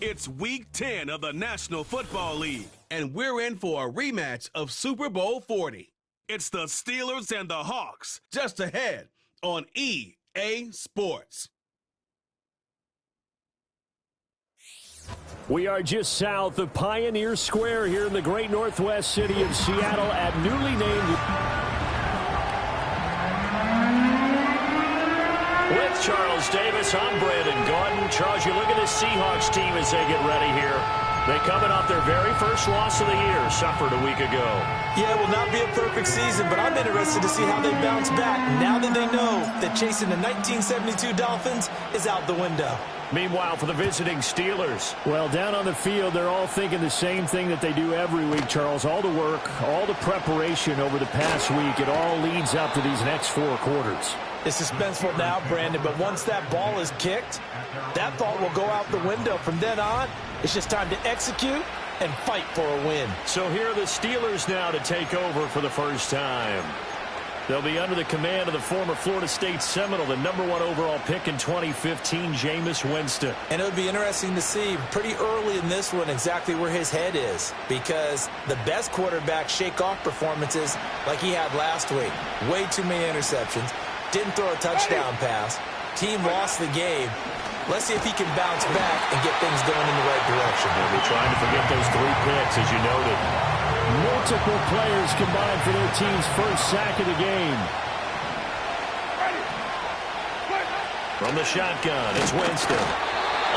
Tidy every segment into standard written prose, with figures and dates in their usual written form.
It's Week 10 of the National Football League, and we're in for a rematch of Super Bowl 40. It's the Steelers and the Hawks, just ahead on EA Sports. We are just south of Pioneer Square here in the great northwest city of Seattle at newly named... With Charles Davis, I'm Brandon Gaudin. Charles, you look at this Seahawks team as they get ready here. They coming off their very first loss of the year, suffered a week ago. Yeah, it will not be a perfect season, but I'm interested to see how they bounce back now that they know that chasing the 1972 Dolphins is out the window. Meanwhile, for the visiting Steelers, well, down on the field, they're all thinking the same thing that they do every week, Charles. All the work, all the preparation over the past week, it all leads up to these next 4 quarters. It's suspenseful now, Brandon, but once that ball is kicked, that thought will go out the window. From then on, it's just time to execute and fight for a win. So here are the Steelers now to take over for the first time. They'll be under the command of the former Florida State Seminole, the #1 overall pick in 2015, Jameis Winston. And it would be interesting to see pretty early in this one exactly where his head is, because the best quarterback shake off performances like he had last week. Way too many interceptions. Didn't throw a touchdown pass. Team lost the game. Let's see if he can bounce back and get things going in the right direction. They'll be trying to forget those 3 picks, as you noted. Multiple players combined for their team's first sack of the game. From the shotgun, it's Winston.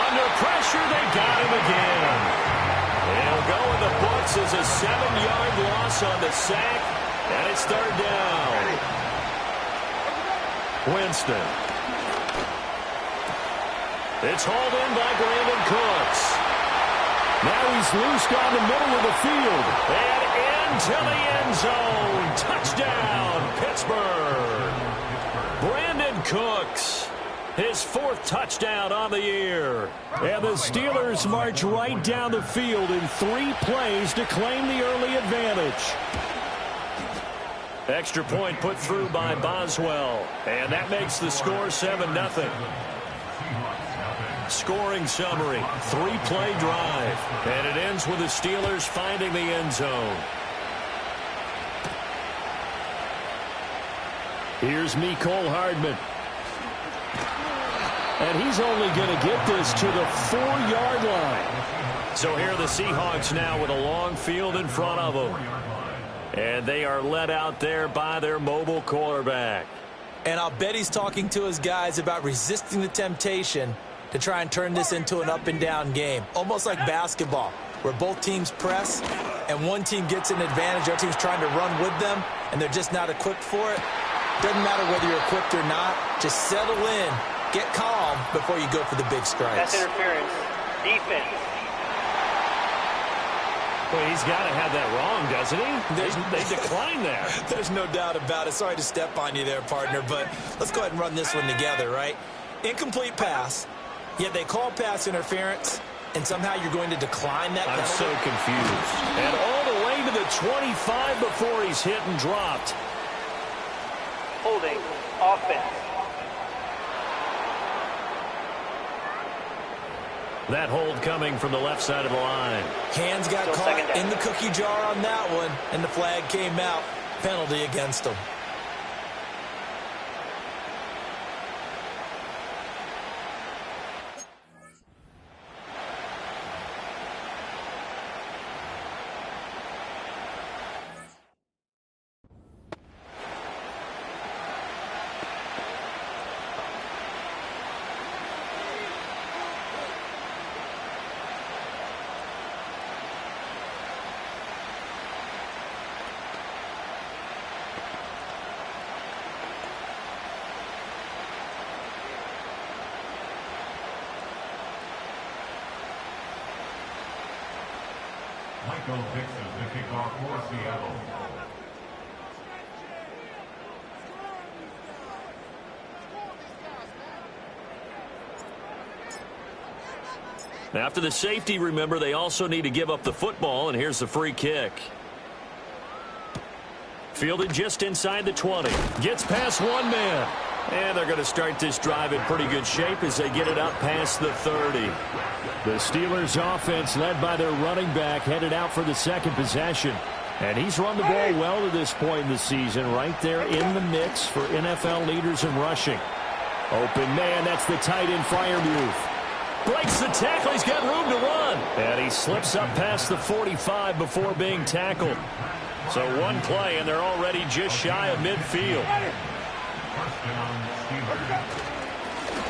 Under pressure, they got him again. He'll go in the books as a 7-yard loss on the sack, and it's 3rd down. Winston. It's hauled in by Brandon Cooks. Now he's loose down the middle of the field. And into the end zone. Touchdown, Pittsburgh. Brandon Cooks. His 4th touchdown on the year. And the Steelers march right down the field in 3 plays to claim the early advantage. Extra point put through by Boswell. And that makes the score 7-0. Scoring summary, 3-play drive. And it ends with the Steelers finding the end zone. Here's Mecole Hardman. And he's only going to get this to the 4-yard line. So here are the Seahawks now with a long field in front of them. And they are led out there by their mobile quarterback. And I'll bet he's talking to his guys about resisting the temptation to try and turn this into an up-and-down game. Almost like basketball, where both teams press, and one team gets an advantage, the other team's trying to run with them, and they're just not equipped for it. Doesn't matter whether you're equipped or not. Just settle in, get calm before you go for the big strikes. That's interference. Defense. Well, he's got to have that wrong, doesn't he? They declined that. There's no doubt about it. Sorry to step on you there, partner, but let's go ahead and run this one together, right? Incomplete pass, yet they call pass interference, and somehow you're going to decline that penalty? I'm so confused. And all the way to the 25 before he's hit and dropped. Holding. Offense. That hold coming from the left side of the line. Hands got caught in the cookie jar on that one, and the flag came out. Penalty against them. Michael Dixon, the kickoff for Seattle. After the safety, remember, they also need to give up the football, and here's the free kick. Fielded just inside the 20. Gets past one man. And they're going to start this drive in pretty good shape as they get it up past the 30. The Steelers offense led by their running back headed out for the second possession. And he's run the ball well to this point in the season, right there in the mix for NFL leaders in rushing. Open man, that's the tight end Freiermuth. Breaks the tackle, he's got room to run. And he slips up past the 45 before being tackled. So one play and they're already just shy of midfield.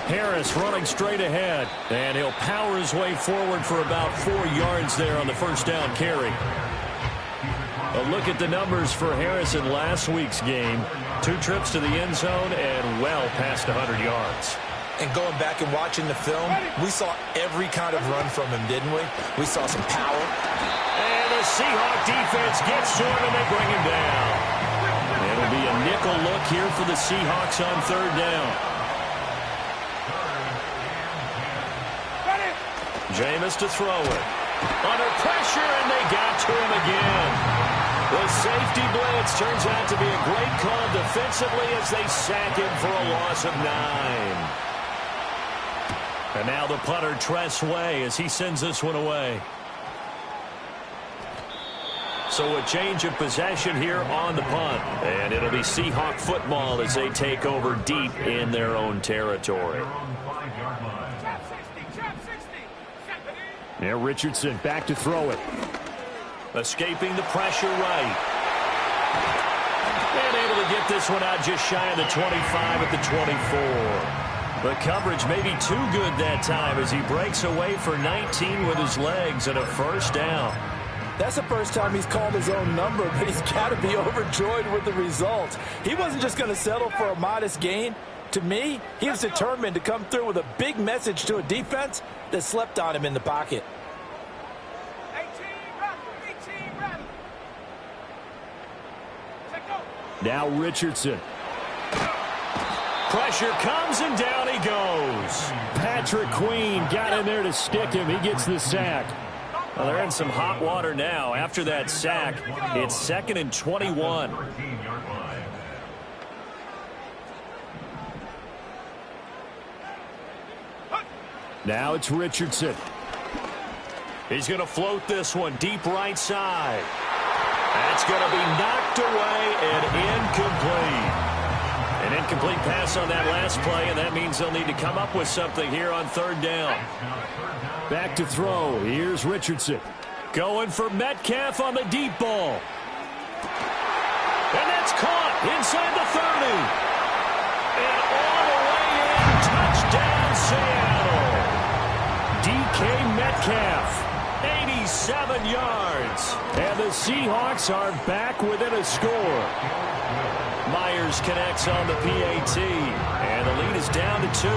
Harris running straight ahead, and he'll power his way forward for about 4 yards there on the first down carry. A look at the numbers for Harris in last week's game. 2 trips to the end zone and well past 100 yards. And going back and watching the film, we saw every kind of run from him, didn't we? We saw some power. And the Seahawk defense gets to him and they bring him down. It'll be a nickel look here for the Seahawks on third down. Jameis to throw it. Under pressure, and they got to him again. The safety blitz turns out to be a great call defensively as they sack him for a loss of 9. And now the punter, Tress Way, as he sends this one away. So a change of possession here on the punt. And it'll be Seahawk football as they take over deep in their own territory. Now Richardson back to throw it. Escaping the pressure right. And able to get this one out just shy of the 25 at the 24. The coverage may be too good that time as he breaks away for 19 with his legs and a first down. That's the first time he's called his own number, but he's got to be overjoyed with the results. He wasn't just going to settle for a modest gain. To me, he was determined to come through with a big message to a defense that slept on him in the pocket. Now Richardson. Pressure comes and down he goes. Patrick Queen got in there to stick him. He gets the sack. Well, they're in some hot water now. After that sack, it's 2nd and 21. Now it's Richardson. He's going to float this one deep right side. That's going to be knocked away and incomplete. An incomplete pass on that last play, and that means they'll need to come up with something here on third down. Back to throw. Here's Richardson. Going for Metcalf on the deep ball. And that's caught inside the 30. And all the way in. Touchdown, Seattle. DK Metcalf. 87 yards. And the Seahawks are back within a score. Myers connects on the PAT. And the lead is down to 2.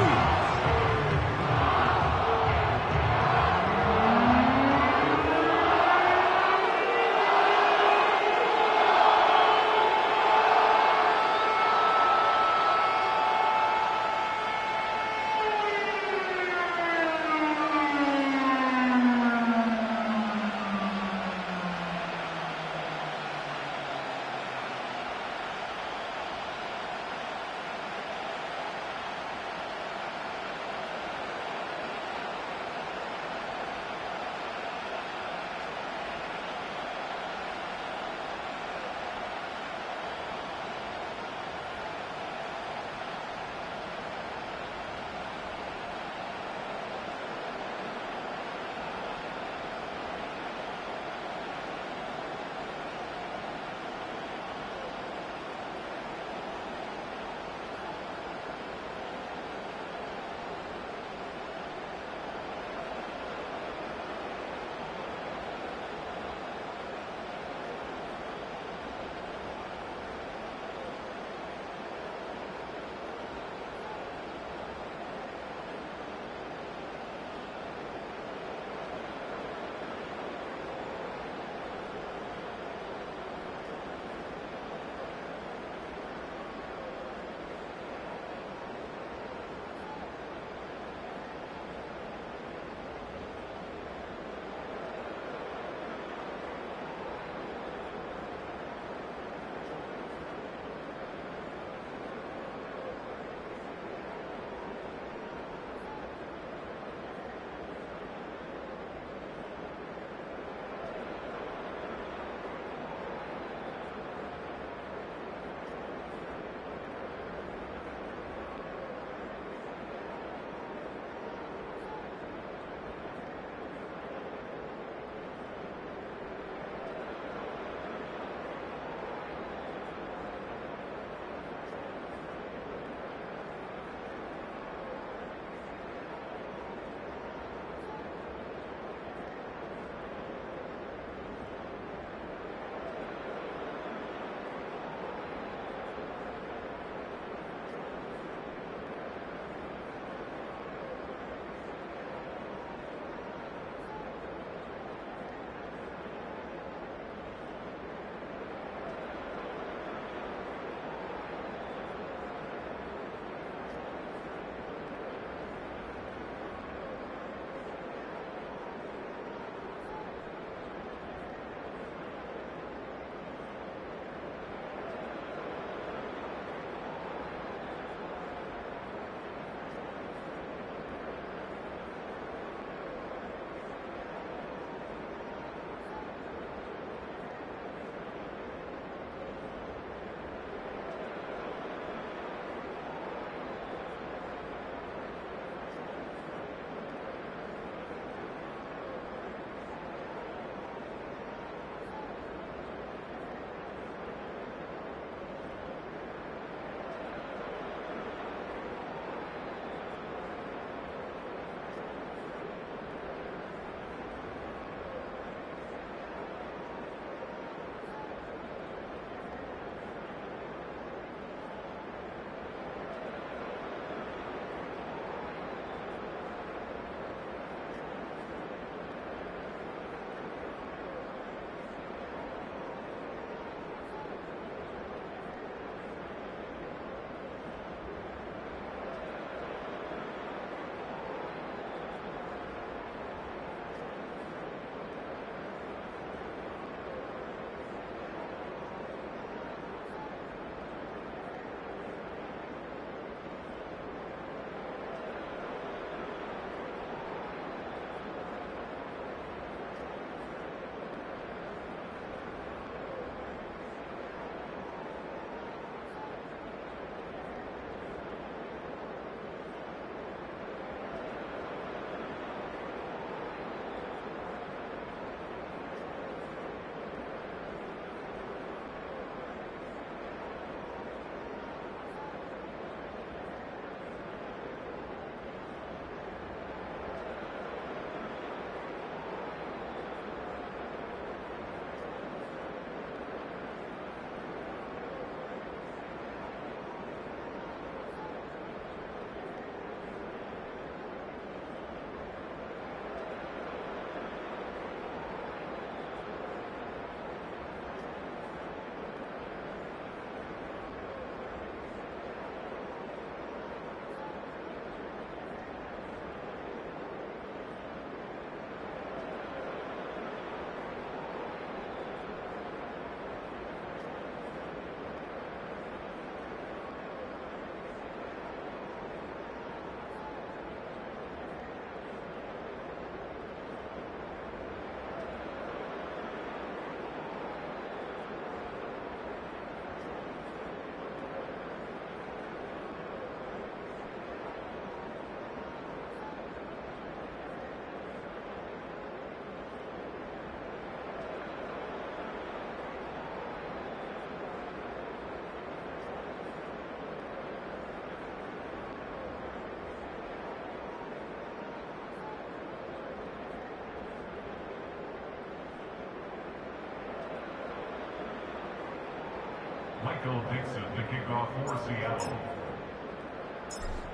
Michael Dixon, the kickoff for Seattle.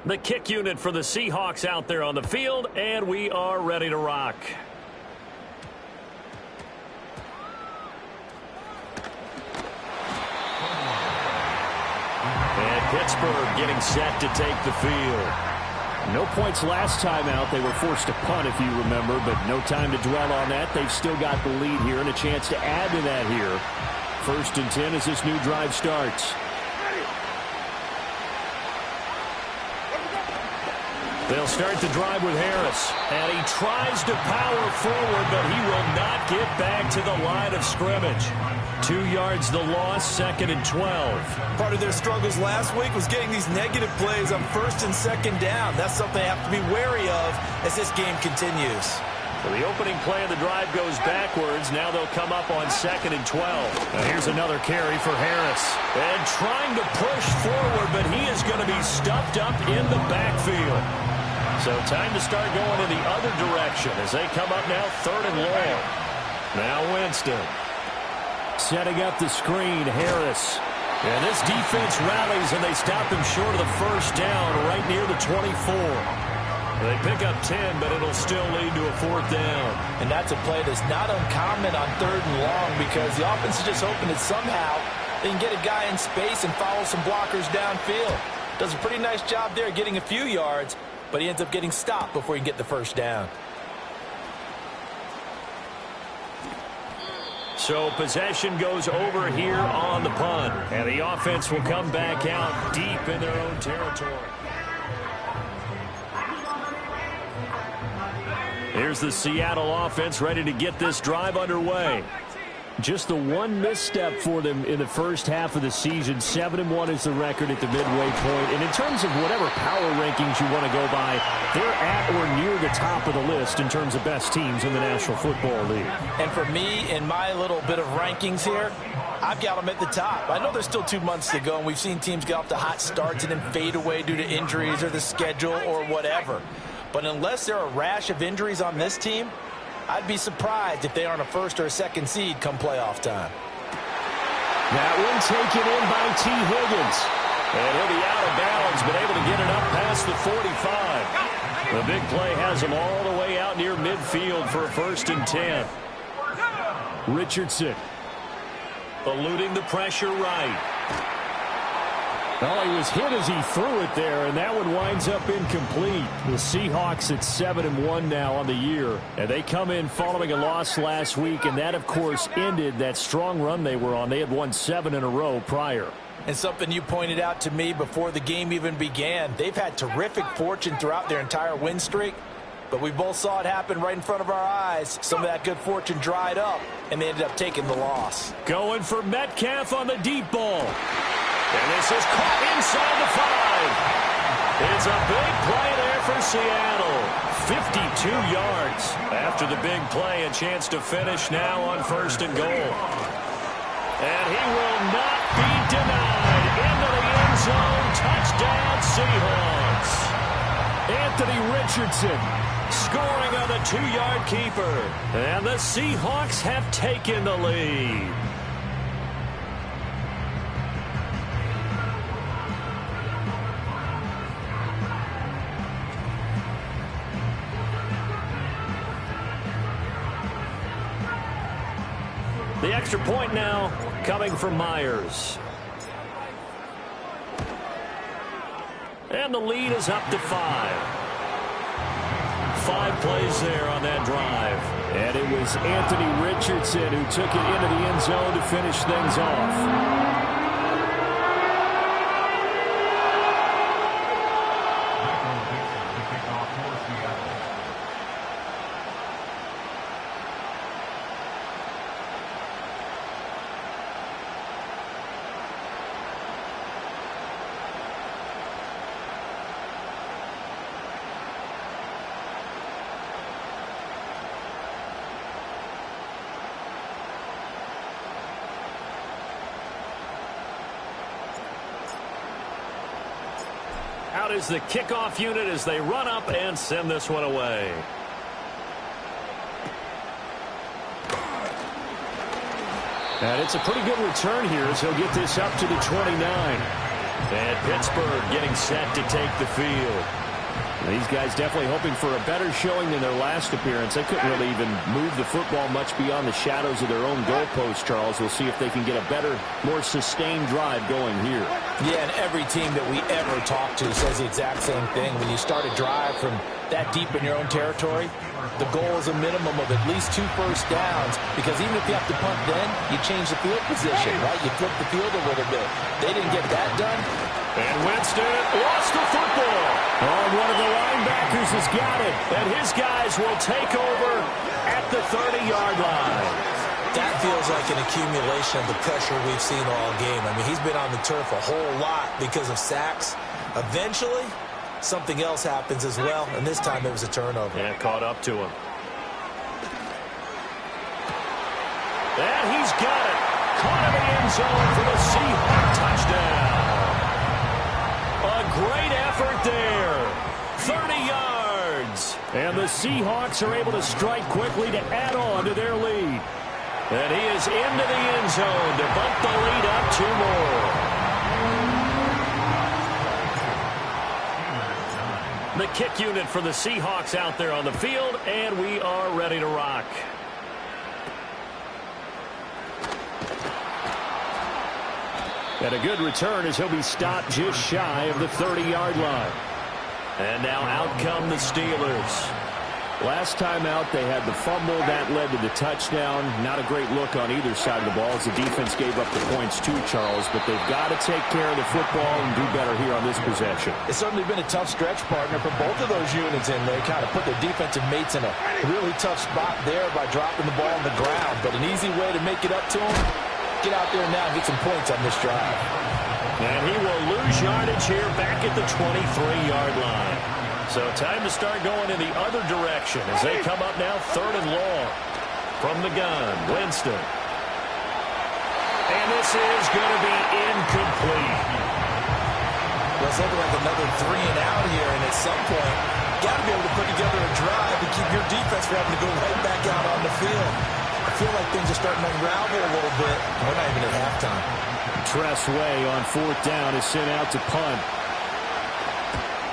The kick unit for the Seahawks out there on the field, and we are ready to rock. And Pittsburgh getting set to take the field. No points last time out. They were forced to punt, if you remember, but no time to dwell on that. They've still got the lead here and a chance to add to that here. 1st and 10 as this new drive starts. They'll start the drive with Harris, and he tries to power forward, but he will not get back to the line of scrimmage. 2 yards the loss, 2nd and 12. Part of their struggles last week was getting these negative plays on 1st and 2nd down. That's something they have to be wary of as this game continues. So the opening play of the drive goes backwards. Now they'll come up on 2nd and 12. Now here's another carry for Harris. And trying to push forward, but he is going to be stuffed up in the backfield. So time to start going in the other direction as they come up now 3rd and long. Now Winston. Setting up the screen, Harris. And this defense rallies, and they stop him short of the 1st down right near the 24. They pick up 10, but it'll still lead to a 4th down. And that's a play that's not uncommon on 3rd and long because the offense is just hoping that somehow they can get a guy in space and follow some blockers downfield. Does a pretty nice job there getting a few yards, but he ends up getting stopped before he can get the 1st down. So possession goes over here on the punt. And the offense will come back out deep in their own territory. Here's the Seattle offense ready to get this drive underway. Just the one misstep for them in the first half of the season. 7-1 is the record at the midway point. And in terms of whatever power rankings you want to go by, they're at or near the top of the list in terms of best teams in the National Football League. And for me, in my little bit of rankings here, I've got them at the top. I know there's still 2 months to go, and we've seen teams get off to hot starts and then fade away due to injuries or the schedule or whatever. But unless there are a rash of injuries on this team, I'd be surprised if they aren't a 1st or a 2nd seed come playoff time. That one taken in by T. Higgins. And he'll be out of bounds, but able to get it up past the 45. The big play has him all the way out near midfield for a 1st and 10. Richardson eluding the pressure right. Well, he was hit as he threw it there, and that one winds up incomplete. The Seahawks at 7-1 now on the year. And they come in following a loss last week, and that, of course, ended that strong run they were on. They had won 7 in a row prior. And something you pointed out to me before the game even began, they've had terrific fortune throughout their entire win streak, but we both saw it happen right in front of our eyes. Some of that good fortune dried up, and they ended up taking the loss. Going for Metcalf on the deep ball. And this is caught inside the 5. It's a big play there for Seattle. 52 yards after the big play. A chance to finish now on 1st and goal. And he will not be denied. Into the end zone. Touchdown, Seahawks. Anthony Richardson scoring on the 2-yard keeper. And the Seahawks have taken the lead. The extra point now coming from Myers. And the lead is up to 5. 5 plays there on that drive. And it was Anthony Richardson who took it into the end zone to finish things off. Out is the kickoff unit as they run up and send this one away. And it's a pretty good return here as he'll get this up to the 29. And Pittsburgh getting set to take the field. These guys definitely hoping for a better showing than their last appearance. They couldn't really even move the football much beyond the shadows of their own goalpost, Charles. We'll see if they can get a better, more sustained drive going here. Yeah, and every team that we ever talk to says the exact same thing. When you start a drive from that deep in your own territory, the goal is a minimum of at least 2 first downs, because even if you have to punt then, you change the field position, right? You flip the field a little bit. They didn't get that done. And Winston lost the football. Oh, one of the linebackers has got it. And his guys will take over at the 30-yard line. That feels like an accumulation of the pressure we've seen all game. I mean, he's been on the turf a whole lot because of sacks. Eventually, something else happens as well, and this time it was a turnover. Yeah, caught up to him. And he's got it. Caught in the end zone for the Seahawks touchdown. A great effort there. 30 yards. And the Seahawks are able to strike quickly to add on to their lead. And he is into the end zone to bump the lead up 2 more. The kick unit for the Seahawks out there on the field, and we are ready to rock. And a good return as he'll be stopped just shy of the 30-yard line. And now out come the Steelers. Last time out, they had the fumble. That led to the touchdown. Not a great look on either side of the ball as the defense gave up the points too, Charles. But they've got to take care of the football and do better here on this possession. It's certainly been a tough stretch, partner, for both of those units in there. Kind of put their defensive mates in a really tough spot there by dropping the ball on the ground. But an easy way to make it up to them, get out there now and get some points on this drive. And he will lose yardage here back at the 23-yard line. So time to start going in the other direction as they come up now 3rd and long. From the gun, Winston. And this is going to be incomplete. Well, it's looking like another 3 and out here, and at some point, got to be able to put together a drive to keep your defense from having to go right back out on the field. I feel like things are starting to unravel a little bit. We're not even at halftime. Tress Way on 4th down is sent out to punt.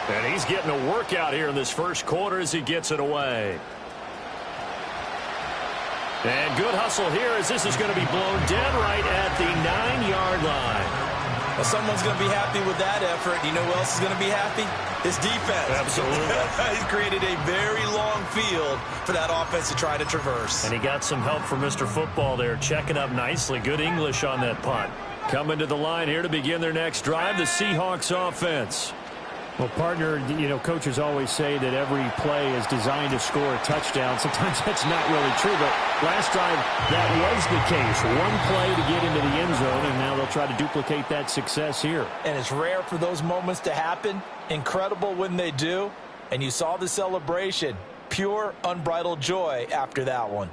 And he's getting a workout here in this first quarter as he gets it away. And good hustle here as this is going to be blown dead right at the 9-yard line. Well, someone's going to be happy with that effort. You know who else is going to be happy? His defense. Absolutely. He's created a very long field for that offense to try to traverse. And he got some help from Mr. Football there, checking up nicely. Good English on that punt. Coming to the line here to begin their next drive, the Seahawks offense. Well, partner, you know, coaches always say that every play is designed to score a touchdown. Sometimes that's not really true, but last drive that was the case. One play to get into the end zone, and now they'll try to duplicate that success here. And it's rare for those moments to happen. Incredible when they do. And you saw the celebration. Pure, unbridled joy after that one.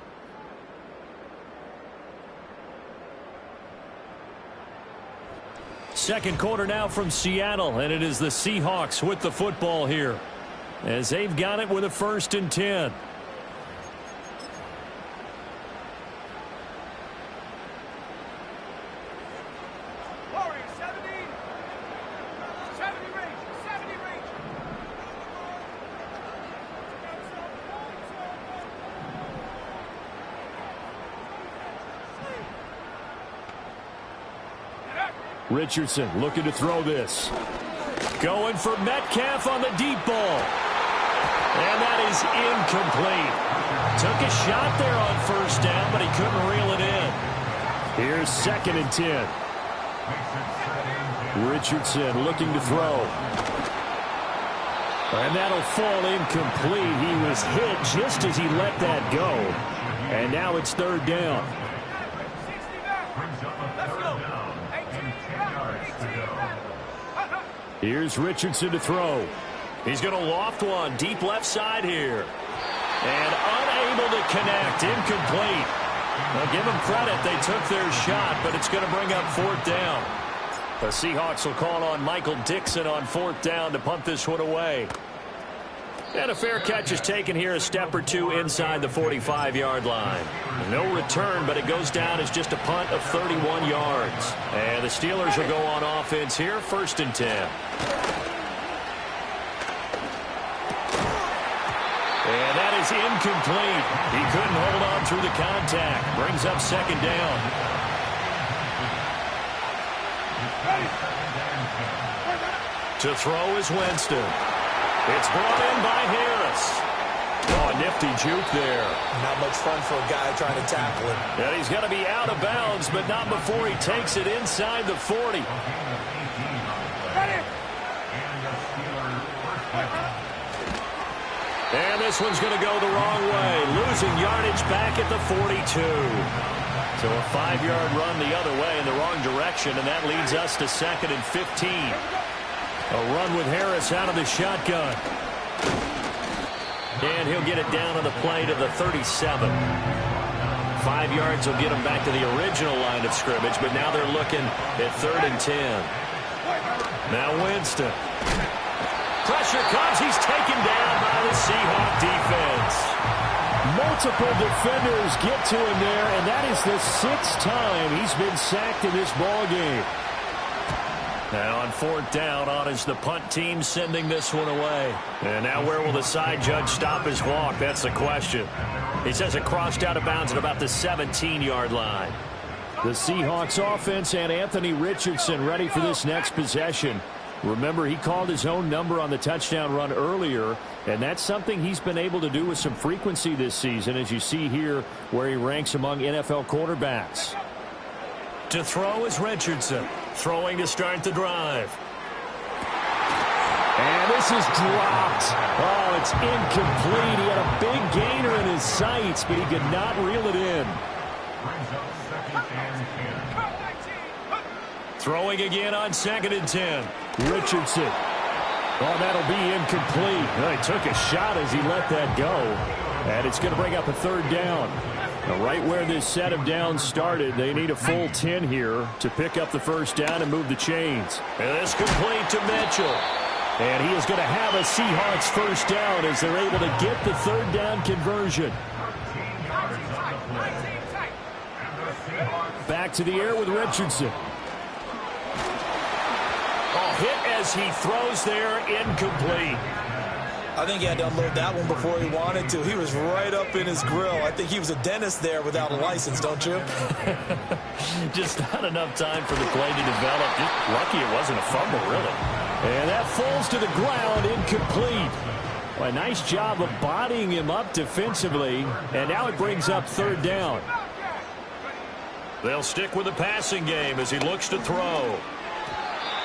Second quarter now from Seattle, and it is the Seahawks with the football here as they've got it with a 1st and 10. Richardson looking to throw this. Going for Metcalf on the deep ball. And that is incomplete. Took a shot there on 1st down, but he couldn't reel it in. Here's 2nd and 10. Richardson looking to throw. And that'll fall incomplete. He was hit just as he let that go. And now it's 3rd down. Here's Richardson to throw. He's going to loft one deep left side here. And unable to connect. Incomplete. Well, give them credit. They took their shot, but it's going to bring up 4th down. The Seahawks will call on Michael Dixon on 4th down to punt this one away. And a fair catch is taken here a step or two inside the 45-yard line. No return, but it goes down as just a punt of 31 yards. And the Steelers will go on offense here, 1st and 10. And that is incomplete. He couldn't hold on through the contact. Brings up 2nd down. To throw is Winston. It's brought in by Harris. Oh, a nifty juke there. Not much fun for a guy trying to tackle him. And he's going to be out of bounds, but not before he takes it inside the 40. And this one's going to go the wrong way. Losing yardage back at the 42. So a 5-yard run the other way in the wrong direction, and that leads us to 2nd and 15. A run with Harris out of the shotgun. And he'll get it down on the play to the 37. 5 yards will get him back to the original line of scrimmage, but now they're looking at 3rd and 10. Now Winston. Pressure comes. He's taken down by the Seahawk defense. Multiple defenders get to him there, and that is the 6th time he's been sacked in this ballgame. Now on 4th down, on is the punt team sending this one away. And now where will the side judge stop his walk? That's the question. He says it crossed out of bounds at about the 17-yard line. The Seahawks offense and Anthony Richardson ready for this next possession. Remember, he called his own number on the touchdown run earlier, and that's something he's been able to do with some frequency this season, as you see here where he ranks among NFL quarterbacks. To throw is Richardson. Throwing to start the drive. And this is dropped. Oh, it's incomplete. He had a big gainer in his sights, but he could not reel it in. Throwing again on 2nd and 10. Richardson. Oh, that'll be incomplete. Well, he took a shot as he let that go. And it's going to bring up a 3rd down. Now, right where this set of downs started, they need a full 10 here to pick up the 1st down and move the chains. And this complete to Mitchell. And he is going to have a Seahawks 1st down as they're able to get the 3rd down conversion. Back to the air with Richardson. Oh, hit as he throws there, incomplete. I think he had to unload that one before he wanted to. He was right up in his grill. I think he was a dentist there without a license, don't you? Just not enough time for the play to develop. Just lucky it wasn't a fumble, really. And that falls to the ground, incomplete. Well, a nice job of bodying him up defensively, and now it brings up 3rd down. They'll stick with the passing game as he looks to throw.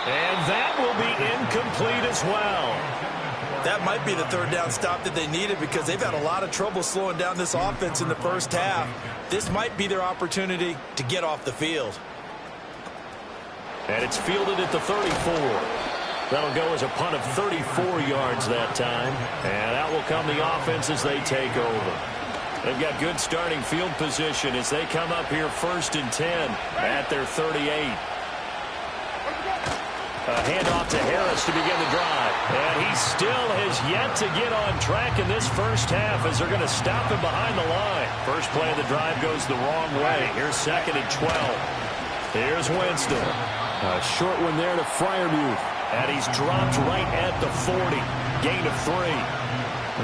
And that will be incomplete as well. That might be the 3rd down stop that they needed because they've had a lot of trouble slowing down this offense in the 1st half. This might be their opportunity to get off the field. And it's fielded at the 34. That'll go as a punt of 34 yards that time. And out will come the offense as they take over. They've got good starting field position as they come up here 1st and 10 at their 38. A handoff to Harris to begin the drive. And he still has yet to get on track in this 1st half as they're going to stop him behind the line. First play of the drive goes the wrong way. Here's 2nd and 12. Here's Winston. A short one there to Freiermuth. And he's dropped right at the 40. Gain of 3.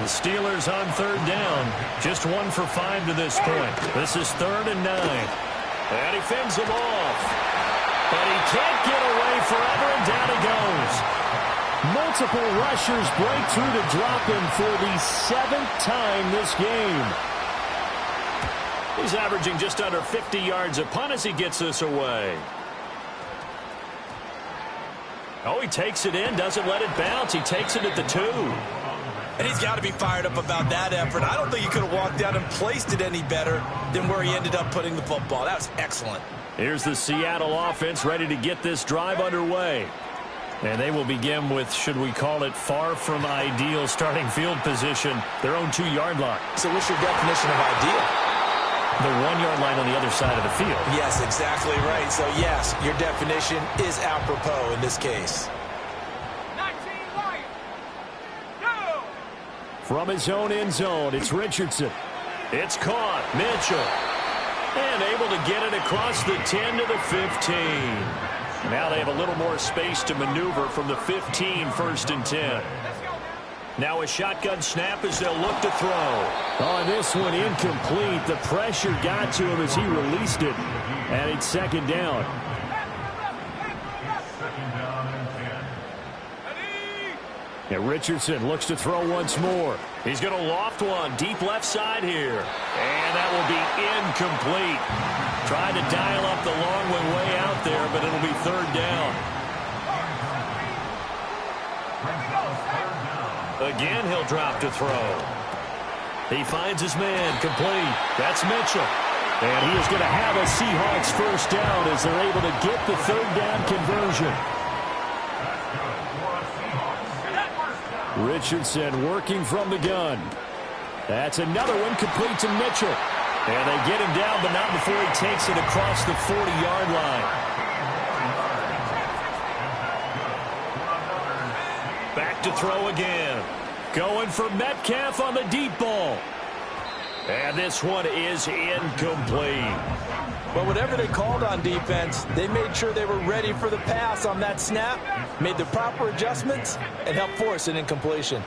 The Steelers on 3rd down. Just 1 for 5 to this point. This is 3rd and 9. And he fends him off. But he can't get away forever, and down he goes. Multiple rushers break through to drop him for the 7th time this game. He's averaging just under 50 yards a punt as he gets this away. Oh, he takes it in, doesn't let it bounce. He takes it at the 2. And he's got to be fired up about that effort. I don't think he could have walked out and placed it any better than where he ended up putting the football. That was excellent. Here's the Seattle offense ready to get this drive underway. And they will begin with, should we call it, far from ideal starting field position, their own 2-yard line. So what's your definition of ideal? The 1-yard line on the other side of the field. Yes, exactly right. So, yes, your definition is apropos in this case. From his own end zone, it's Richardson. It's caught. Mitchell. And able to get it across the 10 to the 15. Now they have a little more space to maneuver from the 15, 1st and 10. Now a shotgun snap as they'll look to throw. On this one, incomplete. The pressure got to him as he released it. And it's 2nd down. And Richardson looks to throw once more. He's going to loft one deep left side here. And that will be incomplete. Trying to dial up the long one way out there, but it'll be 3rd down. Again, he'll drop to throw. He finds his man, complete. That's Mitchell. And he is going to have a Seahawks 1st down as they're able to get the 3rd down conversion. Richardson working from the gun. That's another one complete to Mitchell. And they get him down, but not before he takes it across the 40-yard line. Back to throw again. Going for Metcalf on the deep ball. And this one is incomplete. But whatever they called on defense, they made sure they were ready for the pass on that snap, made the proper adjustments, and helped force an incompletion.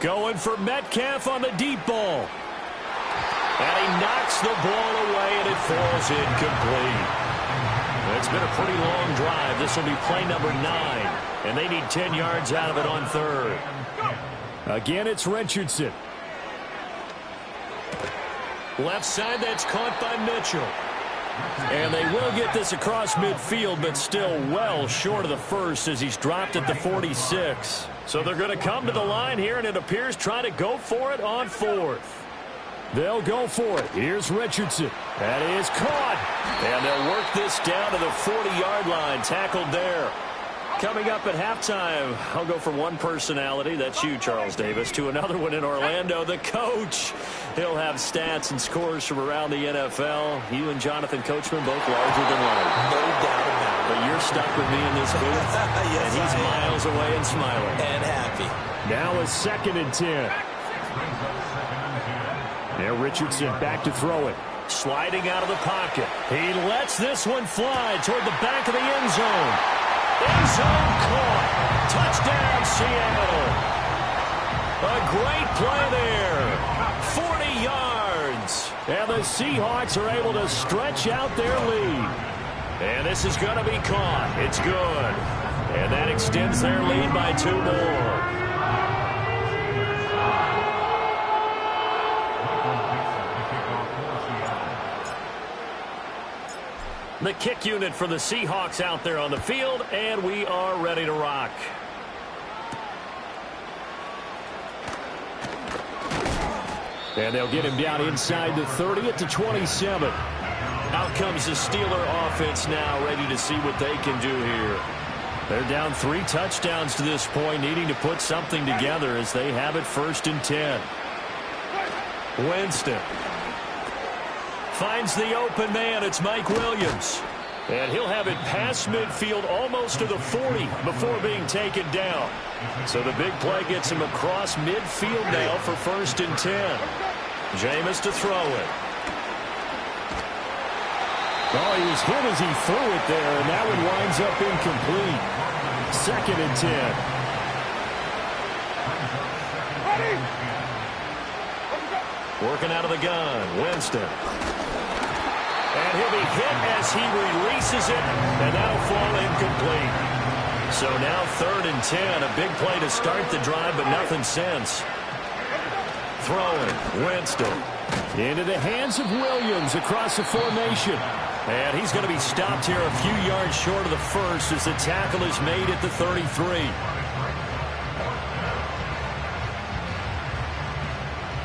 Going for Metcalf on the deep ball. And he knocks the ball away, and it falls incomplete. It's been a pretty long drive. This will be play number 9, and they need 10 yards out of it on 3rd. Again, it's Richardson. Left side, that's caught by Mitchell. And they will get this across midfield, but still well short of the 1st as he's dropped at the 46. So they're going to come to the line here, and it appears try to go for it on 4th. They'll go for it. Here's Richardson. That is caught. And they'll work this down to the 40-yard line. Tackled there. Coming up at halftime, I'll go from one personality, that's you, Charles Davis, to another one in Orlando, the coach. He'll have stats and scores from around the NFL. You and Jonathan Coachman both larger than life. No doubt about it. But you're stuck with me in this booth, Yes, and he's miles away and smiling. And happy. Now a 2nd and 10. There, Richardson back to throw it. Sliding out of the pocket. He lets this one fly toward the back of the end zone. End zone caught. Touchdown, Seattle. A great play there. 40 yards. And the Seahawks are able to stretch out their lead. And this is going to be caught. It's good. And that extends their lead by 2 more. The kick unit for the Seahawks out there on the field, and we are ready to rock. And they'll get him down inside the 30 at the 27. Out comes the Steeler offense now, ready to see what they can do here. They're down 3 touchdowns to this point, needing to put something together as they have it 1st and 10. Winston finds the open man. It's Mike Williams. And he'll have it past midfield almost to the 40 before being taken down. So the big play gets him across midfield now for 1st and 10. Jameis to throw it. Oh, he was hit as he threw it there, and that one winds up incomplete. 2nd and 10. Working out of the gun, Winston. And he'll be hit as he releases it, and that'll fall incomplete. So now 3rd and 10, a big play to start the drive, but nothing since. Throwing, Winston. Into the hands of Williams across the formation. And he's going to be stopped here a few yards short of the 1st as the tackle is made at the 33.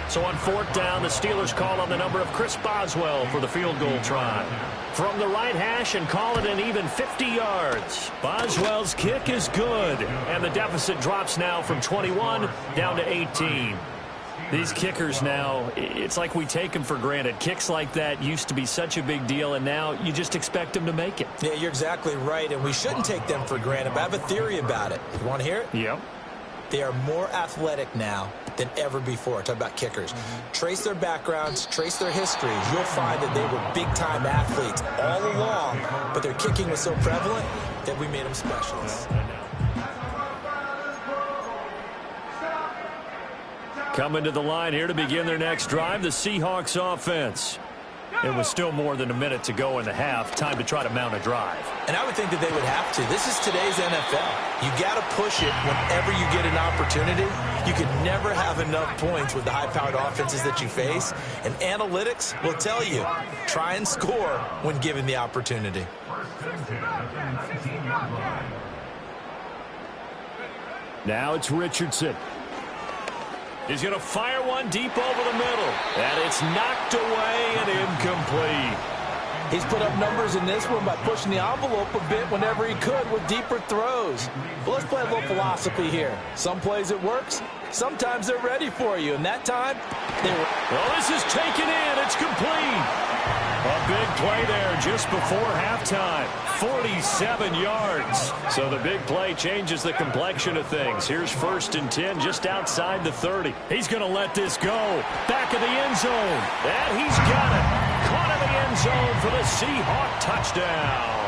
So on 4th down, the Steelers call on the number of Chris Boswell for the field goal try. From the right hash and call it an even 50 yards. Boswell's kick is good. And the deficit drops now from 21 down to 18. These kickers now, it's like we take them for granted. Kicks like that used to be such a big deal, and now you just expect them to make it. Yeah, you're exactly right, and we shouldn't take them for granted, but I have a theory about it. You want to hear it? Yep. They are more athletic now than ever before. Talk about kickers. Trace their backgrounds, trace their histories. You'll find that they were big-time athletes all along, but their kicking was so prevalent that we made them specialists. Coming to the line here to begin their next drive, the Seahawks offense. It was still more than a minute to go in the half. Time to try to mount a drive. And I would think that they would have to. This is today's NFL. You got to push it whenever you get an opportunity. You can never have enough points with the high-powered offenses that you face. And analytics will tell you, try and score when given the opportunity. Now it's Richardson. He's going to fire one deep over the middle. And it's knocked away and incomplete. He's put up numbers in this one by pushing the envelope a bit whenever he could with deeper throws. But let's play a little philosophy here. Some plays it works. Sometimes they're ready for you. And that time, they were. Well, this is taken in. It's complete. A big play there just before halftime. 47 yards. So the big play changes the complexion of things. Here's 1st and 10 just outside the 30. He's going to let this go. Back of the end zone. And he's got it. Caught in the end zone for the Seahawk touchdown.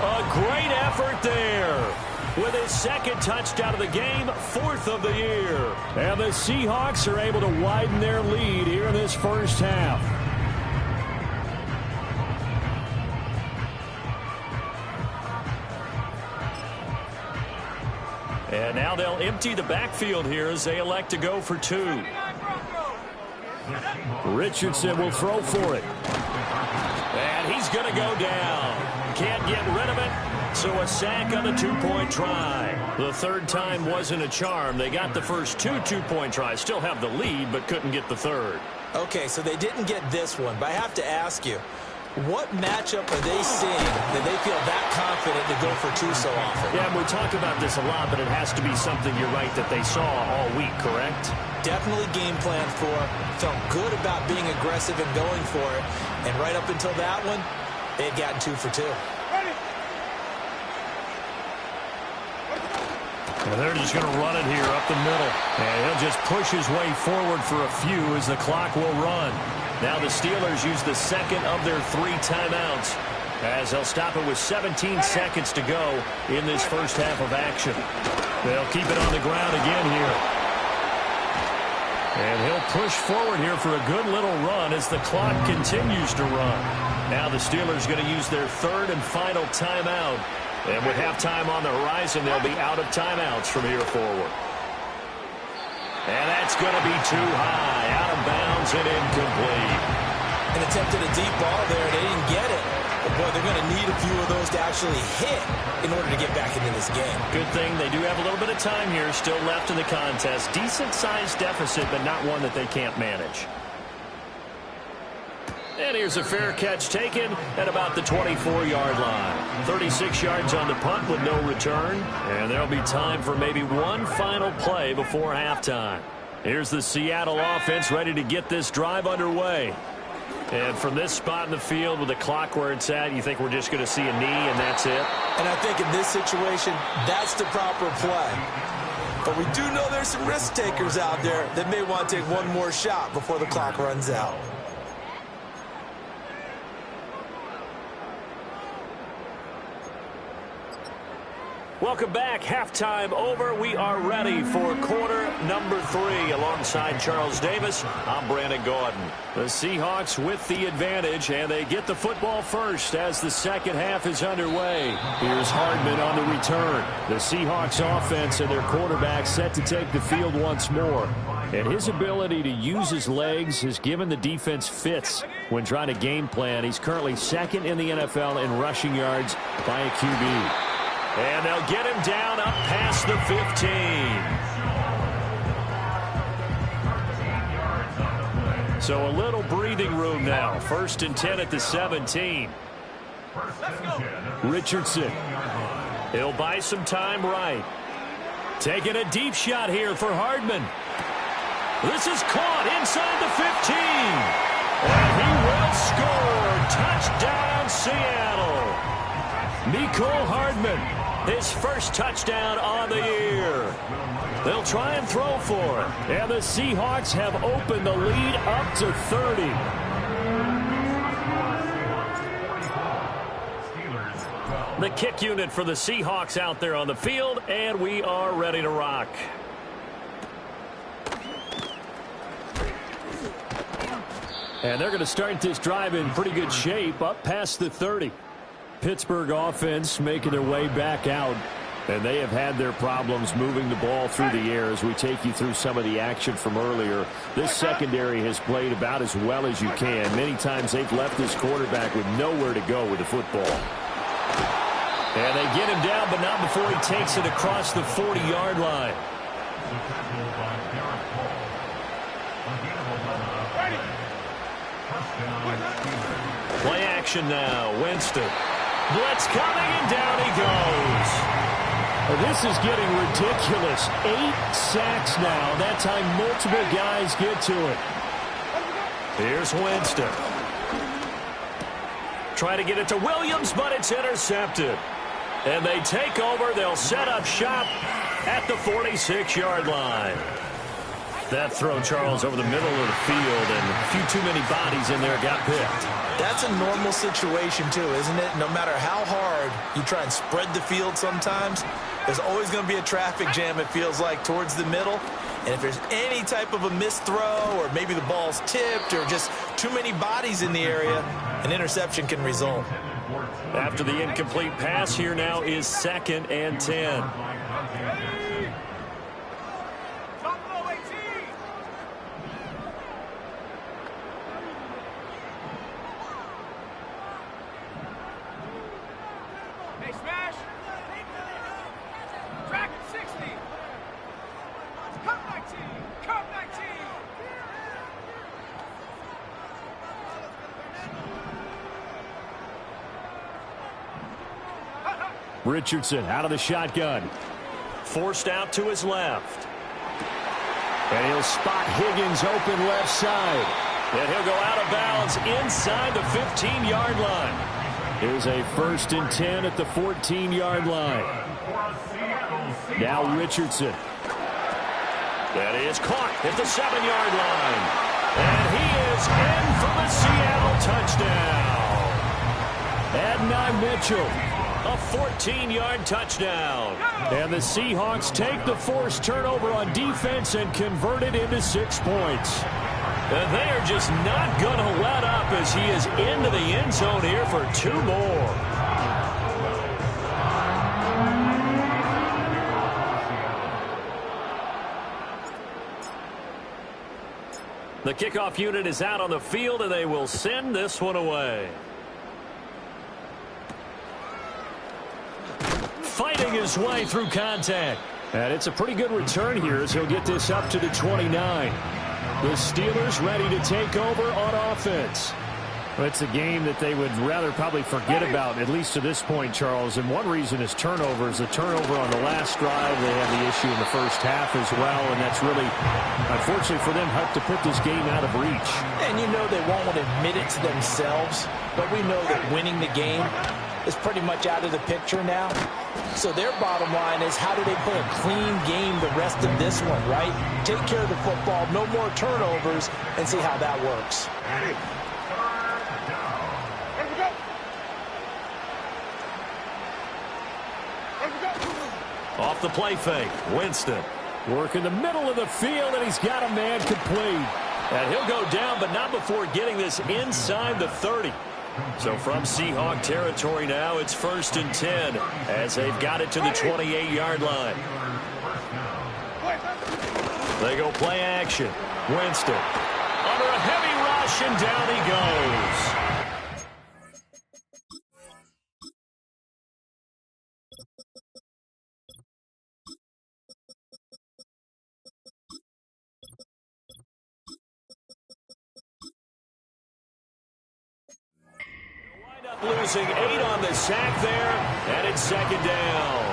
A great effort there. With his 2nd touchdown of the game, 4th of the year. And the Seahawks are able to widen their lead here in this first half. And now they'll empty the backfield here as they elect to go for 2. Richardson will throw for it. And he's going to go down. Can't get rid of it. So a sack on the 2-point try. The 3rd time wasn't a charm. They got the first 2 2-point tries. Still have the lead, but couldn't get the 3rd. Okay, so they didn't get this one. But I have to ask you, what matchup are they seeing that they feel that confident to go for 2 so often? Yeah, we talk about this a lot, but it has to be something, you're right, that they saw all week, correct? Definitely game plan for. Felt good about being aggressive and going for it. And right up until that one, they had gotten 2 for 2. And they're just going to run it here up the middle. And he'll just push his way forward for a few as the clock will run. Now the Steelers use the 2nd of their 3 timeouts as they'll stop it with 17 seconds to go in this first half of action. They'll keep it on the ground again here. And he'll push forward here for a good little run as the clock continues to run. Now the Steelers going to use their 3rd and final timeout. And with halftime on the horizon, they'll be out of timeouts from here forward. And that's going to be too high, out of bounds and incomplete. An attempt at a deep ball there, they didn't get it. But, boy, they're going to need a few of those to actually hit in order to get back into this game. Good thing they do have a little bit of time here still left in the contest. Decent-sized deficit, but not one that they can't manage. And here's a fair catch taken at about the 24-yard line. 36 yards on the punt with no return. And there'll be time for maybe one final play before halftime. Here's the Seattle offense ready to get this drive underway. And from this spot in the field with the clock where it's at, you think we're just going to see a knee and that's it? And I think in this situation, that's the proper play. But we do know there's some risk takers out there that may want to take one more shot before the clock runs out. Welcome back. Halftime over. We are ready for quarter number 3. Alongside Charles Davis, I'm Brandon Gaudin. The Seahawks with the advantage, and they get the football first as the second half is underway. Here's Hardman on the return. The Seahawks offense and their quarterback set to take the field once more. And his ability to use his legs has given the defense fits when trying to game plan. He's currently 2nd in the NFL in rushing yards by a QB. And they'll get him down up past the 15. So a little breathing room now. 1st and 10 at the 17. Richardson. He'll buy some time right. Taking a deep shot here for Hardman. This is caught inside the 15. And he will score. Touchdown, Seattle. Mecole Hardman. his first touchdown on the year. They'll try and throw for it. And the Seahawks have opened the lead up to 30. The kick unit for the Seahawks out there on the field, and we are ready to rock. And they're going to start this drive in pretty good shape, up past the 30. Pittsburgh offense making their way back out, and they have had their problems moving the ball through the air as we take you through some of the action from earlier. This secondary has played about as well as you can. Many times they've left this quarterback with nowhere to go with the football. And they get him down, but not before he takes it across the 40-yard line. Play action now. Winston. Blitz coming, and down he goes. This is getting ridiculous. 8 sacks now. That time multiple guys get to it. Here's Winston. Try to get it to Williams, but it's intercepted. And they take over. They'll set up shop at the 46-yard line. That throw, Charles, over the middle of the field, and a few too many bodies in there got picked. That's a normal situation, too, isn't it? No matter how hard you try and spread the field sometimes, there's always going to be a traffic jam, it feels like, towards the middle. And if there's any type of a missed throw, or maybe the ball's tipped, or just too many bodies in the area, an interception can result. After the incomplete pass, here now is 2nd and 10. Richardson out of the shotgun. Forced out to his left. And he'll spot Higgins open left side. And he'll go out of bounds inside the 15-yard line. Here's a 1st and 10 at the 14-yard line. Now Richardson. That is caught at the 7-yard line. And he is in for the Seattle touchdown. Adonai Mitchell. A 14-yard touchdown. And the Seahawks take the forced turnover on defense and convert it into 6 points. And they are just not going to let up as he is into the end zone here for 2 more. The kickoff unit is out on the field, and they will send this one away. Fighting his way through contact. And it's a pretty good return here as he'll get this up to the 29. The Steelers ready to take over on offense. Well, it's a game that they would rather probably forget about, at least to this point, Charles. And one reason is turnovers. The turnover on the last drive, they had the issue in the first half as well. And that's really, unfortunately for them, helped to put this game out of reach. And you know they won't admit it to themselves, but we know that winning the game is pretty much out of the picture now. So their bottom line is, how do they play a clean game the rest of this one, right? Take care of the football, no more turnovers, and see how that works. Off the play fake, Winston. Work in the middle of the field, and he's got a man complete. And he'll go down, but not before getting this inside the 30. So from Seahawk territory now, it's 1st and 10 as they've got it to the 28-yard line. They go play action. Winston under a heavy rush, and down he goes. Losing 8 on the sack there, and it's 2nd down.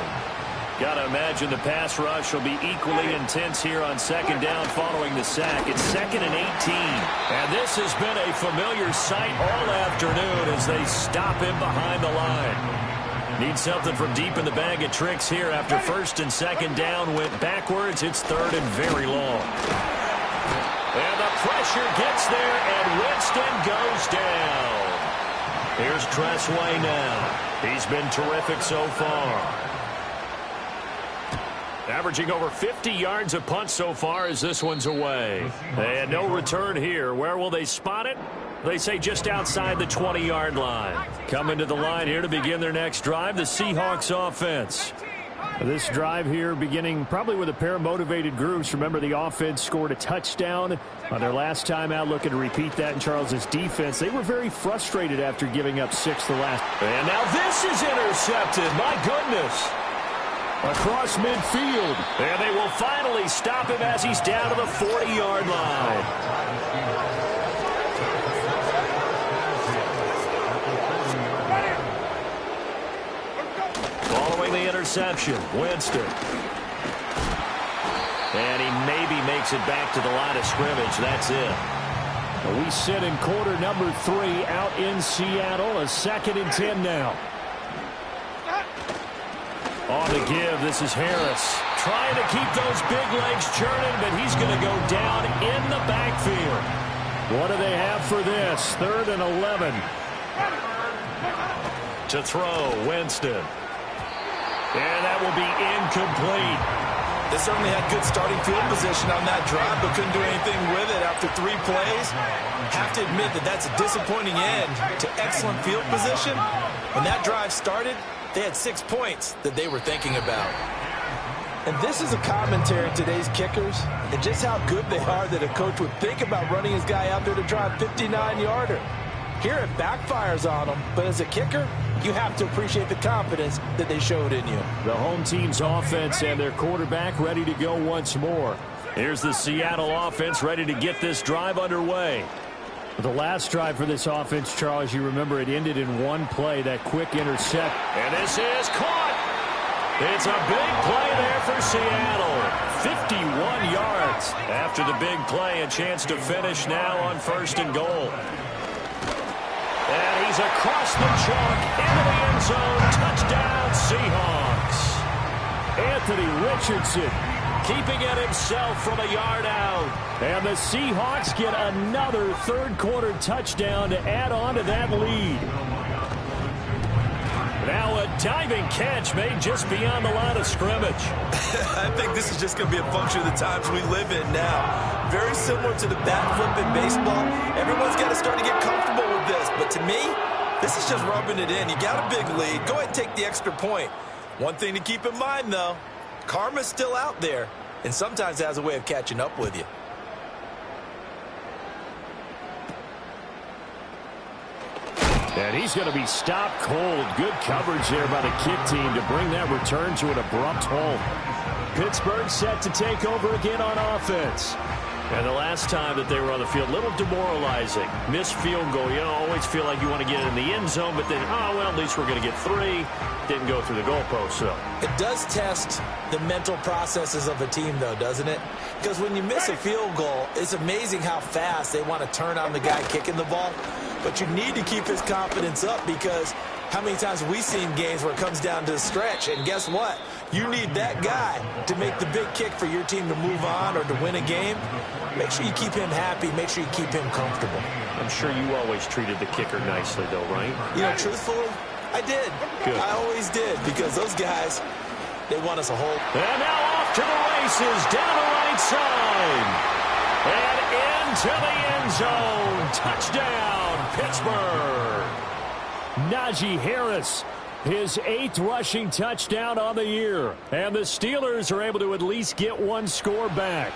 Got to imagine the pass rush will be equally intense here on 2nd down following the sack. It's 2nd and 18. And this has been a familiar sight all afternoon as they stop him behind the line. Need something from deep in the bag of tricks here after first and second down went backwards. It's third and very long. And the pressure gets there, and Winston goes down. Here's Tressway now. He's been terrific so far. Averaging over 50 yards a punt so far as this one's away. And no return here. Where will they spot it? They say just outside the 20-yard line. Coming to the line here to begin their next drive, the Seahawks offense. This drive here beginning probably with a pair of motivated groups. Remember, the offense scored a touchdown on their last time out. Looking to repeat that in Charles's defense. They were very frustrated after giving up 6 the last. And now this is intercepted. My goodness. Across midfield. And they will finally stop him as he's down to the 40-yard line. Following the interception, Winston. And he maybe makes it back to the line of scrimmage. That's it. We sit in quarter number 3 out in Seattle. A 2nd and 10 now. On the give, this is Harris. Trying to keep those big legs churning, but he's going to go down in the backfield. What do they have for this? 3rd and 11. To throw, Winston. And that will be incomplete. They certainly had good starting field position on that drive, but couldn't do anything with it after 3 plays. Have to admit that that's a disappointing end to excellent field position. When that drive started, they had 6 points that they were thinking about. And this is a commentary on today's kickers and just how good they are that a coach would think about running his guy out there to drive 59-yarder. Here it backfires on them, but as a kicker, you have to appreciate the confidence that they showed in you. The home team's offense and their quarterback ready to go once more. Here's the Seattle offense ready to get this drive underway. The last drive for this offense, Charles, you remember it ended in 1 play, that quick intercept. And this is caught. It's a big play there for Seattle. 51 yards. After the big play, a chance to finish now on 1st and goal. And he's across the chalk into the end zone. Touchdown, Seahawks. Anthony Richardson keeping it himself from a yard out. And the Seahawks get another 3rd quarter touchdown to add on to that lead. Now a diving catch made just beyond the line of scrimmage. I think this is just going to be a function of the times we live in now. Very similar to the bat flip in baseball. Everyone's got to start to get comfortable with this. But to me, this is just rubbing it in. You got a big lead. Go ahead and take the extra point. One thing to keep in mind, though, karma's still out there, and sometimes it has a way of catching up with you. And he's going to be stopped cold. Good coverage there by the kick team to bring that return to an abrupt halt. Pittsburgh set to take over again on offense. And the last time that they were on the field, a little demoralizing. Missed field goal. You always feel like you want to get it in the end zone, but then, well, at least we're going to get 3. Didn't go through the goalpost, so. It does test the mental processes of a team, though, doesn't it? Because when you miss a field goal, it's amazing how fast they want to turn on the guy kicking the ball. But you need to keep his confidence up, because how many times have we seen games where it comes down to the stretch? And guess what? You need that guy to make the big kick for your team to move on or to win a game. Make sure you keep him happy. Make sure you keep him comfortable. I'm sure you always treated the kicker nicely, though, right? You know, truthfully, I did. Good. I always did, because those guys, they want us a whole. And now off to the races, down the right side. And into the end zone. Touchdown, Pittsburgh. Najee Harris, his 8th rushing touchdown on the year. And the Steelers are able to at least get 1 score back.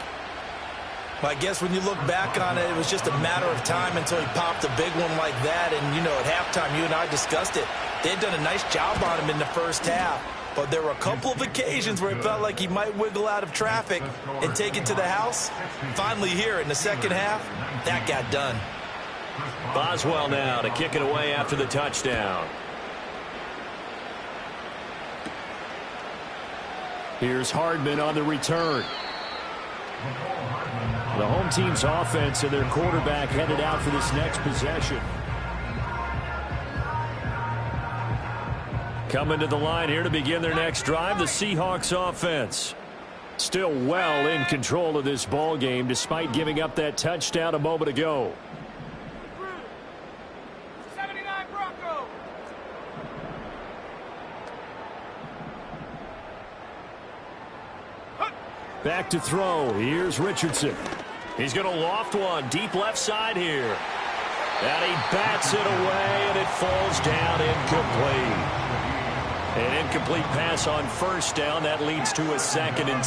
I guess when you look back on it, it was just a matter of time until he popped a big one like that. And, you know, at halftime, you and I discussed it. They had done a nice job on him in the first half. But there were a couple of occasions where it felt like he might wiggle out of traffic and take it to the house. Finally here in the second half, that got done. Boswell now to kick it away after the touchdown. Here's Hardman on the return. The home team's offense and their quarterback headed out for this next possession. Coming to the line here to begin their next drive, the Seahawks offense. Still well in control of this ball game despite giving up that touchdown a moment ago. 79 Bronco. Back to throw. Here's Richardson. He's going to loft one deep left side here. And he bats it away, and it falls down incomplete. An incomplete pass on first down. That leads to a 2nd and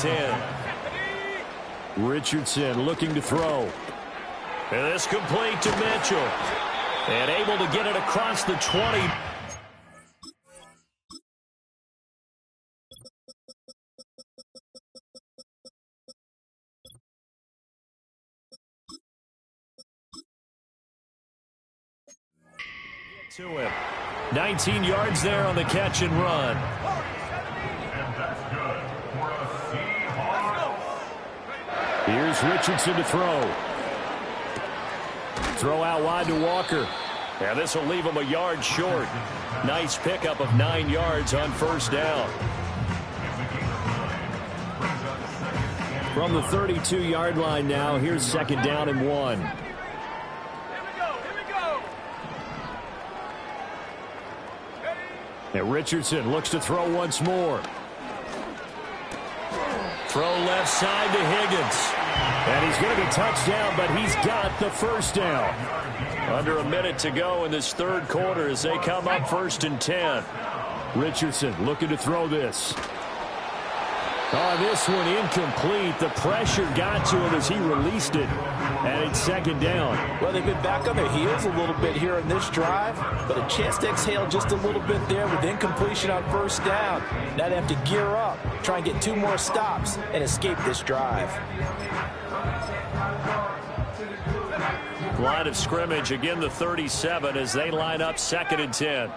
10. Richardson looking to throw. And this complete to Mitchell. And able to get it across the 20. To him. 19 yards there on the catch and run. And that's good for the Seahawks. Here's Richardson to throw. Throw out wide to Walker. And this will leave him a yard short. Nice pickup of 9 yards on first down. From the 32-yard line now, here's 2nd down and 1. And Richardson looks to throw once more. Throw left side to Higgins. And he's going to be touchdown, but he's got the first down. Under a minute to go in this third quarter as they come up 1st and 10. Richardson looking to throw this. Oh, this one incomplete. The pressure got to him as he released it. And it's 2nd down. Well, they've been back on their heels a little bit here in this drive, but a chance to exhale just a little bit there with incompletion on first down. Now they have to gear up, try and get 2 more stops, and escape this drive. Line of scrimmage, again the 37 as they line up 2nd and 10.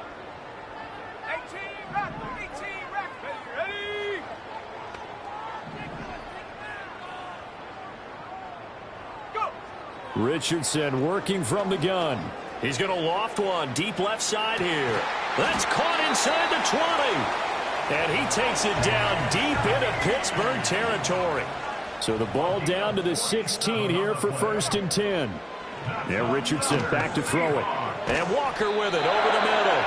Richardson working from the gun. He's going to loft one deep left side here. That's caught inside the 20. And he takes it down deep into Pittsburgh territory. So the ball down to the 16 here for 1st and 10. Now Richardson back to throw it. And Walker with it over the middle.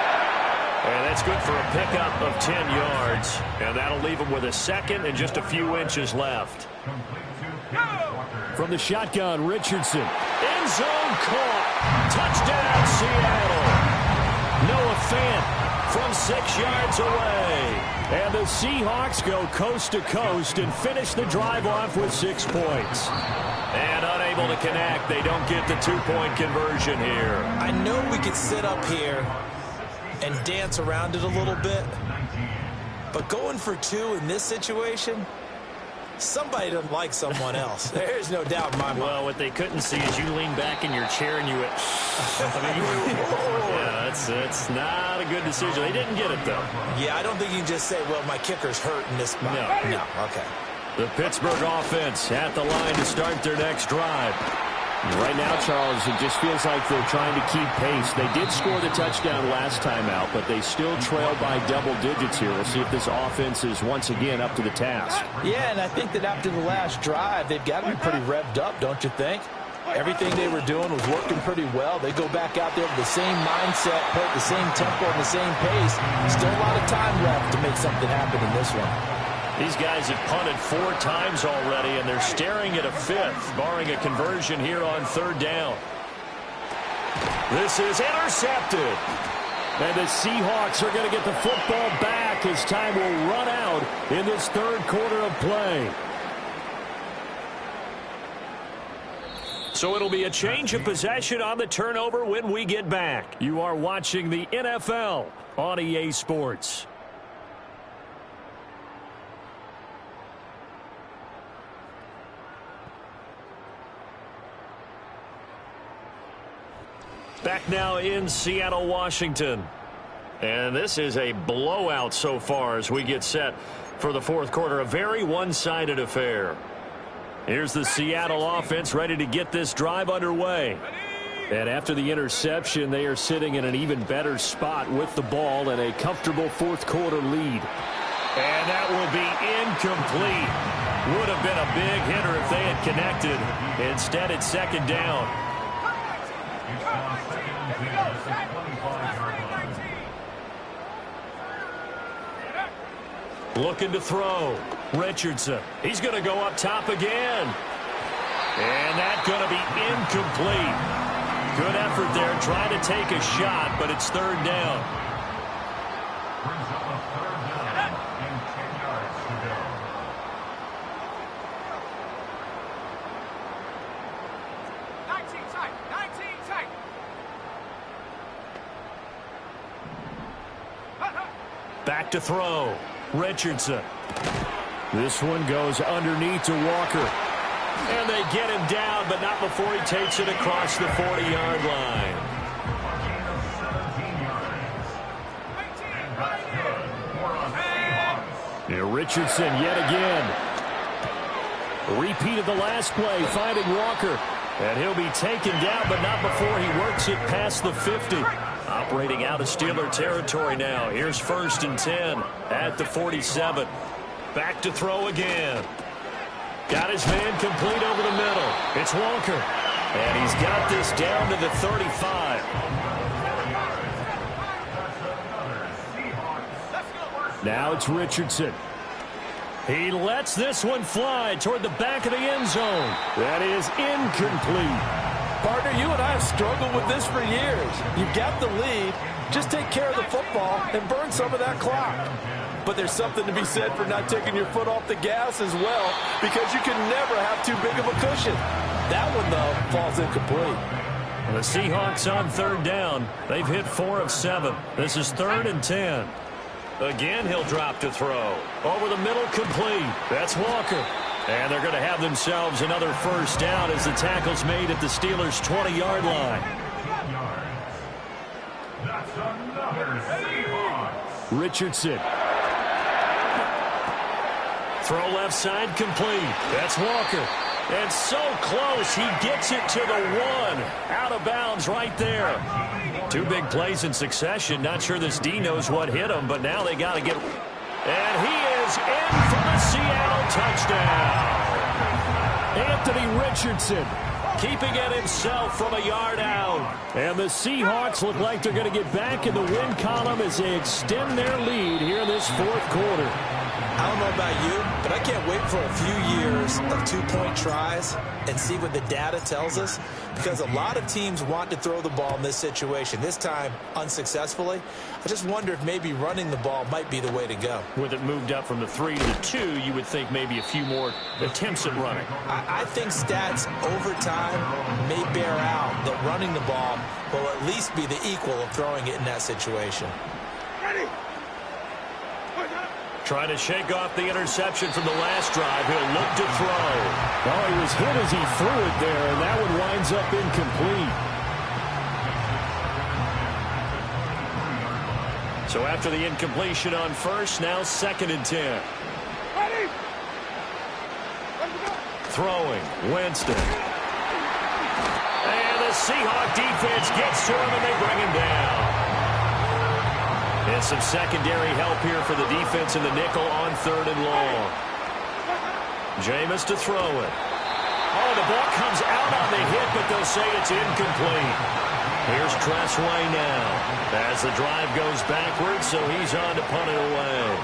And that's good for a pickup of 10 yards. And that'll leave him with a 2nd and just a few inches left. From the shotgun, Richardson. End zone caught. Touchdown, Seattle. Noah Fant from 6 yards away. And the Seahawks go coast to coast and finish the drive off with 6 points. And unable to connect. They don't get the 2-point conversion here. I know we could sit up here and dance around it a little bit, but going for 2 in this situation, somebody doesn't like someone else. There's no doubt in my mind. Well, what they couldn't see is you lean back in your chair and you went, yeah, that's not a good decision. They didn't get it, though. Yeah, I don't think you can just say, well, my kicker's hurt in this. No, okay. The Pittsburgh offense at the line to start their next drive. Right now, Charles, it just feels like they're trying to keep pace. They did score the touchdown last time out, but they still trail by double digits here. We'll see if this offense is once again up to the task. Yeah, and I think that after the last drive, they've got to be pretty revved up, don't you think? Everything they were doing was working pretty well. They go back out there with the same mindset, play at the same tempo and the same pace. Still a lot of time left to make something happen in this one. These guys have punted 4 times already, and they're staring at a 5th, barring a conversion here on 3rd down. This is intercepted. And the Seahawks are going to get the football back as time will run out in this 3rd quarter of play. So it'll be a change of possession on the turnover when we get back. You are watching the NFL on EA Sports. Back now in Seattle, Washington. And this is a blowout so far as we get set for the 4th quarter. A very one-sided affair. Here's the Seattle offense ready to get this drive underway. And after the interception, they are sitting in an even better spot with the ball and a comfortable fourth quarter lead. And that will be incomplete. Would have been a big hitter if they had connected. Instead, it's second down. Looking to throw. Richardson. He's going to go up top again. And that's going to be incomplete. Good effort there trying to take a shot, but it's third down. Brings up a third down and 10 yards to go. Back to throw. Richardson. This one goes underneath to Walker. And they get him down, but not before he takes it across the 40-yard line. And Richardson yet again. Repeat of the last play, finding Walker. And he'll be taken down, but not before he works it past the 50. Operating out of Steeler territory now. Here's 1st and 10 at the 47. Back to throw again. Got his man complete over the middle. It's Walker. And he's got this down to the 35. Now it's Richardson. He lets this one fly toward the back of the end zone. That is incomplete. Partner, you and I have struggled with this for years. You've got the lead. Just take care of the football and burn some of that clock. But there's something to be said for not taking your foot off the gas as well, because you can never have too big of a cushion. That one, though, falls incomplete. The Seahawks on third down. They've hit 4 of 7. This is 3rd and 10. Again, he'll drop to throw. Over the middle, complete. That's Walker. And they're going to have themselves another first down as the tackle's made at the Steelers' 20-yard line. That's another Seahawks. Richardson. Throw left side, complete. That's Walker. And so close, he gets it to the 1. Out of bounds right there. 2 big plays in succession. Not sure this D knows what hit him, but now they got to get... And he is in for the Seattle touchdown. Anthony Richardson. Keeping it himself from a yard out. And the Seahawks look like they're going to get back in the win column as they extend their lead here in this fourth quarter. I don't know about you, but I can't wait for a few years of 2-point tries and see what the data tells us, because a lot of teams want to throw the ball in this situation. This time, unsuccessfully. I just wonder if maybe running the ball might be the way to go. With it moved up from the 3 to the 2, you would think maybe a few more attempts at running. I think stats over time may bear out that running the ball will at least be the equal of throwing it in that situation. Trying to shake off the interception from the last drive. He'll look to throw. Oh, he was hit as he threw it there, and that one winds up incomplete. So after the incompletion on first, now 2nd and 10. Throwing, Winston. And the Seahawk defense gets to him, and they bring him down. And some secondary help here for the defense in the nickel on 3rd and long. Jameis to throw it. Oh, the ball comes out on the hit, but they'll say it's incomplete. Here's Tressway now as the drive goes backwards, so he's on to punt it away.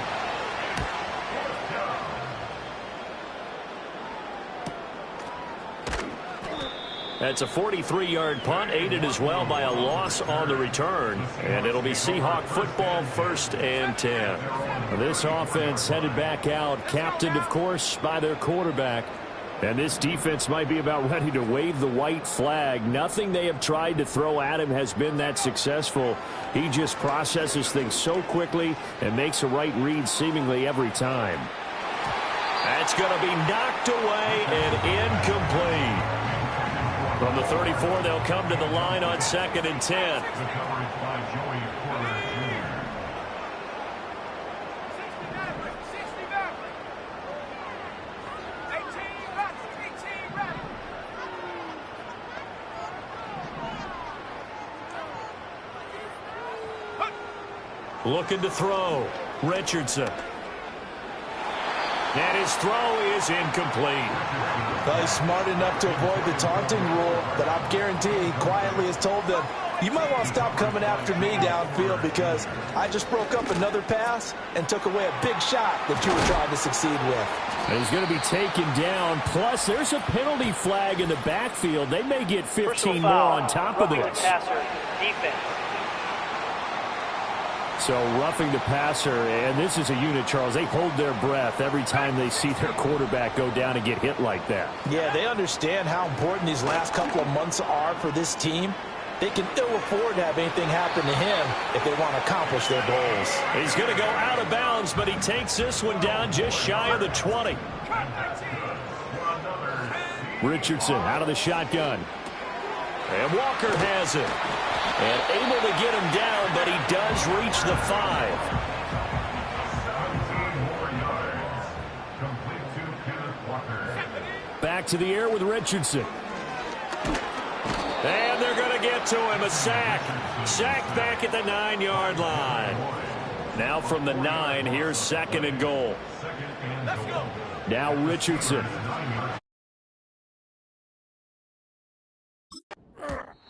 That's a 43-yard punt, aided as well by a loss on the return. And it'll be Seahawk football, 1st and 10. This offense headed back out, captained, of course, by their quarterback. And this defense might be about ready to wave the white flag. Nothing they have tried to throw at him has been that successful. He just processes things so quickly and makes a right read seemingly every time. That's going to be knocked away and incomplete. From the 34, they'll come to the line on 2nd and 10. Looking to throw. Richardson. And his throw is incomplete. Well, he's smart enough to avoid the taunting rule, but I'm guaranteeing quietly has told them, you might want to stop coming after me downfield because I just broke up another pass and took away a big shot that you were trying to succeed with. And he's going to be taken down. Plus, there's a penalty flag in the backfield. They may get 15 more on top of this. Passer, defense. So roughing the passer, and this is a unit, Charles. They hold their breath every time they see their quarterback go down and get hit like that. Yeah, they understand how important these last couple of months are for this team. They can ill afford to have anything happen to him if they want to accomplish their goals. He's going to go out of bounds, but he takes this one down just shy of the 20. Richardson out of the shotgun. And Walker has it. And able to get him down, but he does reach the 5. Back to the air with Richardson. And they're going to get to him. A sack. Sacked back at the 9-yard line. Now from the 9, here's 2nd and goal. Now Richardson.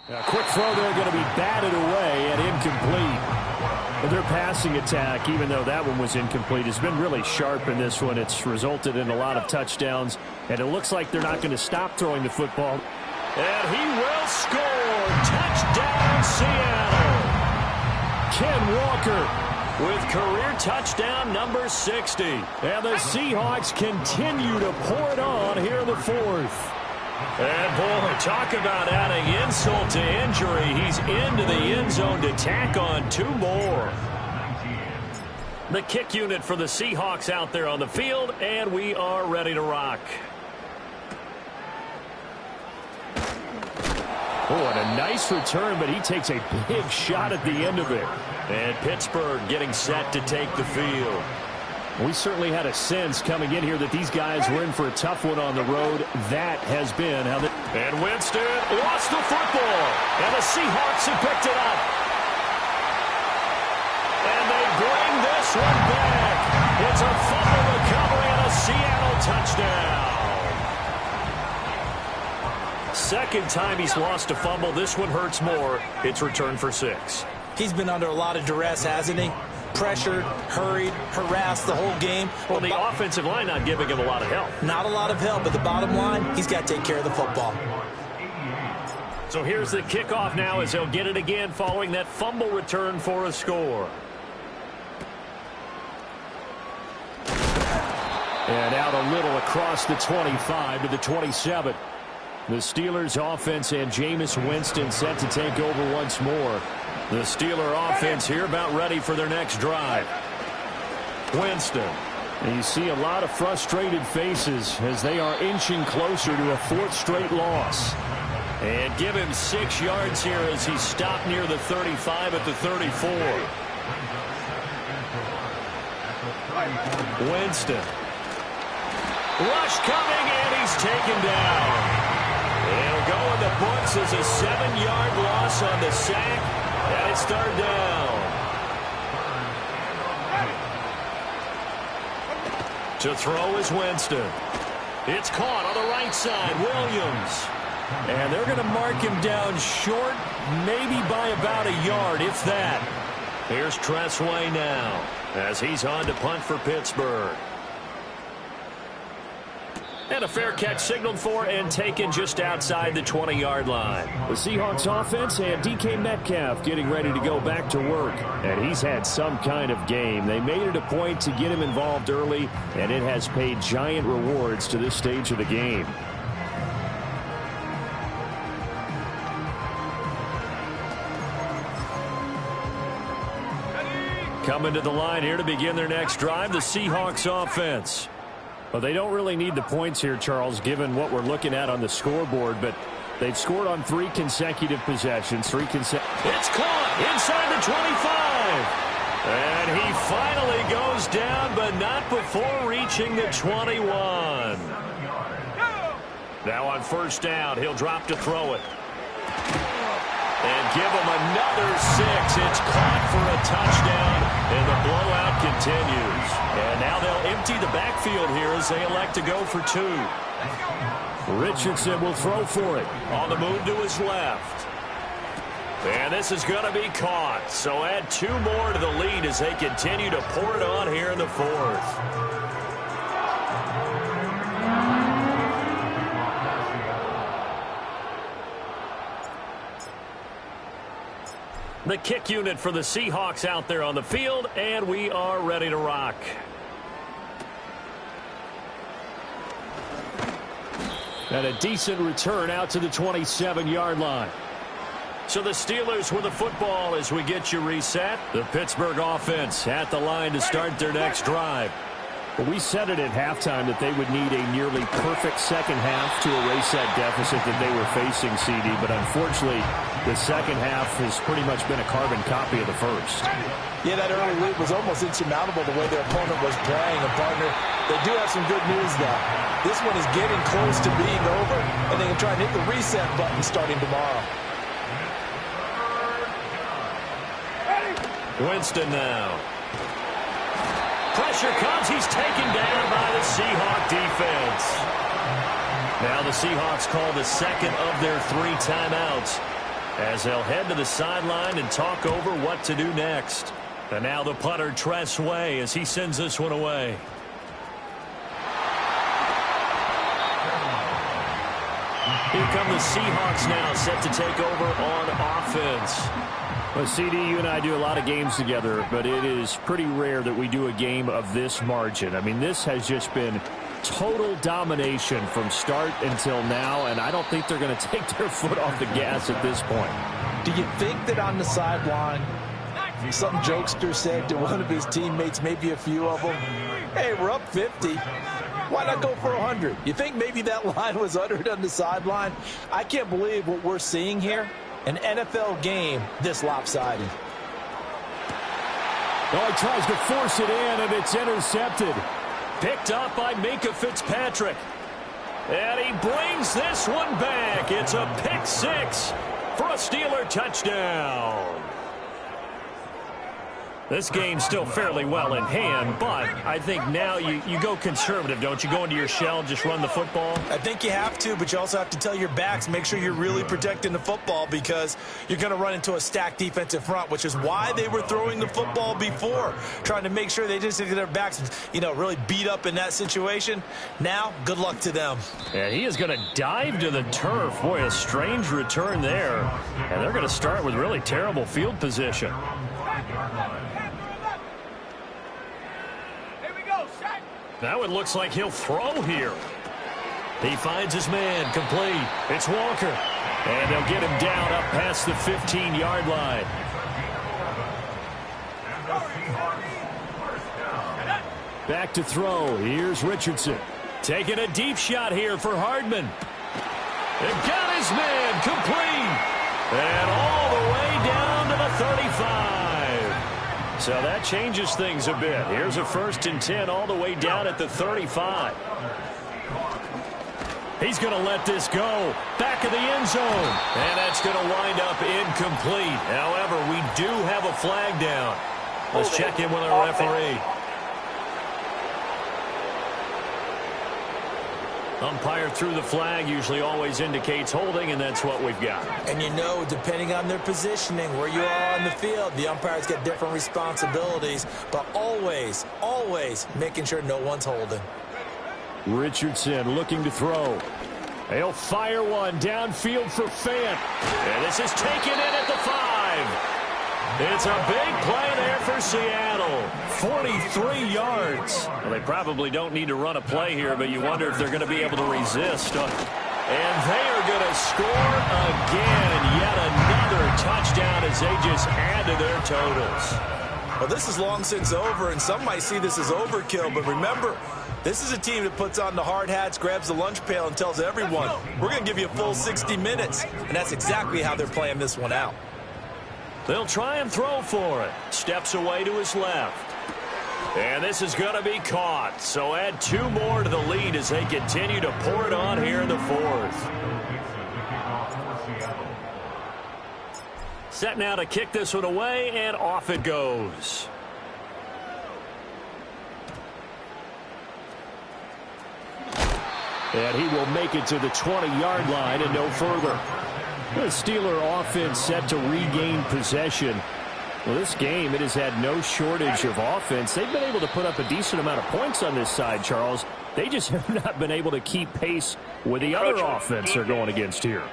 A quick throw there going to be batted away and incomplete. But their passing attack, even though that one was incomplete, has been really sharp in this one. It's resulted in a lot of touchdowns, and it looks like they're not going to stop throwing the football. And he will score. Touchdown, Seattle. Ken Walker with career touchdown number 60. And the Seahawks continue to pour it on here in the 4th. And, boy, talk about adding insult to injury. He's into the end zone to tack on 2 more. The kick unit for the Seahawks out there on the field, and we are ready to rock. Oh, and a nice return, but he takes a big shot at the end of it. And Pittsburgh getting set to take the field. We certainly had a sense coming in here that these guys were in for a tough one on the road. That has been how the... And Winston lost the football. And the Seahawks have picked it up. And they bring this one back. It's a fumble recovery and a Seattle touchdown. Second time he's lost a fumble. This one hurts more. It's returned for 6. He's been under a lot of duress, hasn't he? Pressured, hurried, harassed the whole game. Well, the offensive line not giving him a lot of help. Not a lot of help, but the bottom line, he's got to take care of the football. So here's the kickoff now as he'll get it again following that fumble return for a score. And out a little across the 25 to the 27. The Steelers offense and Jameis Winston set to take over once more. The Steeler offense here about ready for their next drive. Winston. And you see a lot of frustrated faces as they are inching closer to a 4th straight loss. And give him 6 yards here as he stopped near the 35 at the 34. Winston. Rush coming, and he's taken down. He'll go in the books as a 7-yard loss on the sack. And it's 3rd down. To throw is Winston. It's caught on the right side. Williams. And they're going to mark him down short, maybe by about a yard, if that. Here's Tressway now as he's on to punt for Pittsburgh. And a fair catch signaled for and taken just outside the 20-yard line. The Seahawks offense and DK Metcalf getting ready to go back to work. And he's had some kind of game. They made it a point to get him involved early, and it has paid giant rewards to this stage of the game. Coming to the line here to begin their next drive, the Seahawks offense. Well, they don't really need the points here, Charles, given what we're looking at on the scoreboard, but they've scored on 3 consecutive possessions. It's caught inside the 25. And he finally goes down, but not before reaching the 21. Now on 1st down, he'll drop to throw it. And give them another 6. It's caught for a touchdown, and the blowout continues. And now they'll empty the backfield here as they elect to go for 2. Richardson will throw for it. On the move to his left. And this is going to be caught. So add 2 more to the lead as they continue to pour it on here in the 4th. The kick unit for the Seahawks out there on the field, and we are ready to rock. And a decent return out to the 27-yard line. So the Steelers with the football as we get you reset. The Pittsburgh offense at the line to start their next drive. Well, we said it at halftime that they would need a nearly perfect second half to erase that deficit that they were facing, CD. But unfortunately, the second half has pretty much been a carbon copy of the first. Yeah, that early lead was almost insurmountable the way their opponent was playing. And, partner, they do have some good news now. This one is getting close to being over, and they can try and hit the reset button starting tomorrow. Winston now. Pressure comes. He's taken down by the Seahawk defense. Now the Seahawks call the second of their 3 timeouts as they'll head to the sideline and talk over what to do next. And now the punter, Tress Way, as he sends this one away. Here come the Seahawks now, set to take over on offense. Well, CD, you and I do a lot of games together, but it is pretty rare that we do a game of this margin. I mean, this has just been total domination from start until now, and I don't think they're going to take their foot off the gas at this point. Do you think that on the sideline, some jokester said to one of his teammates, maybe a few of them, hey, we're up 50. Why not go for 100? You think maybe that line was uttered on the sideline? I can't believe what we're seeing here. An NFL game this lopsided. Oh, he tries to force it in, and it's intercepted. Picked up by Minkah Fitzpatrick. And he brings this one back. It's a pick 6 for a Steeler touchdown. This game's still fairly well in hand, but I think now you go conservative, don't you? Go into your shell, just run the football? I think you have to, but you also have to tell your backs, make sure you're really protecting the football because you're going to run into a stacked defensive front, which is why they were throwing the football before, trying to make sure they just get their backs, really beat up in that situation. Now, good luck to them. And he is going to dive to the turf. Boy, a strange return there. And they're going to start with really terrible field position. Now it looks like he'll throw here. He finds his man, complete. It's Walker. And they'll get him down up past the 15-yard line. Back to throw. Here's Richardson. Taking a deep shot here for Hardman. And got his man, complete. And all the way down to the 35. So that changes things a bit. Here's a 1st and 10 all the way down at the 35. He's going to let this go. Back of the end zone. And that's going to wind up incomplete. However, we do have a flag down. Let's check in with our referee. Umpire threw the flag, usually always indicates holding, and that's what we've got. And depending on their positioning, where you are on the field, the umpires get different responsibilities, but always, always making sure no one's holding. Richardson looking to throw. He'll fire one downfield for Fant. And this is taken in at the 5. It's a big play there for Seattle. 43 yards. Well, they probably don't need to run a play here, but you wonder if they're going to be able to resist. And they are going to score again. Yet another touchdown as they just add to their totals. Well, this is long since over, and some might see this as overkill, but remember, this is a team that puts on the hard hats, grabs the lunch pail, and tells everyone, we're going to give you a full 60 minutes. And that's exactly how they're playing this one out. They'll try and throw for it. Steps away to his left. And this is going to be caught. So add 2 more to the lead as they continue to pour it on here in the 4th. Set now to kick this one away, and off it goes. And he will make it to the 20-yard line and no further. The Steeler offense set to regain possession. Well, this game, it has had no shortage of offense. They've been able to put up a decent amount of points on this side, Charles. They just have not been able to keep pace with the other offense they're going against here.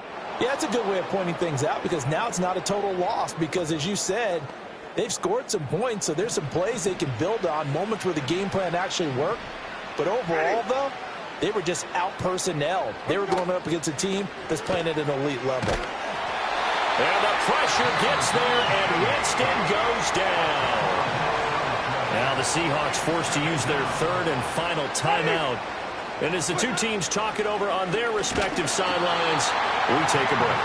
Yeah, that's a good way of pointing things out because now it's not a total loss because, as you said, they've scored some points, so there's some plays they can build on, moments where the game plan actually worked. But overall, though, they were just out-personnelled. They were going up against a team that's playing at an elite level. And the pressure gets there, and Winston goes down. Now the Seahawks forced to use their third and final timeout. And as the two teams talk it over on their respective sidelines, we take a break.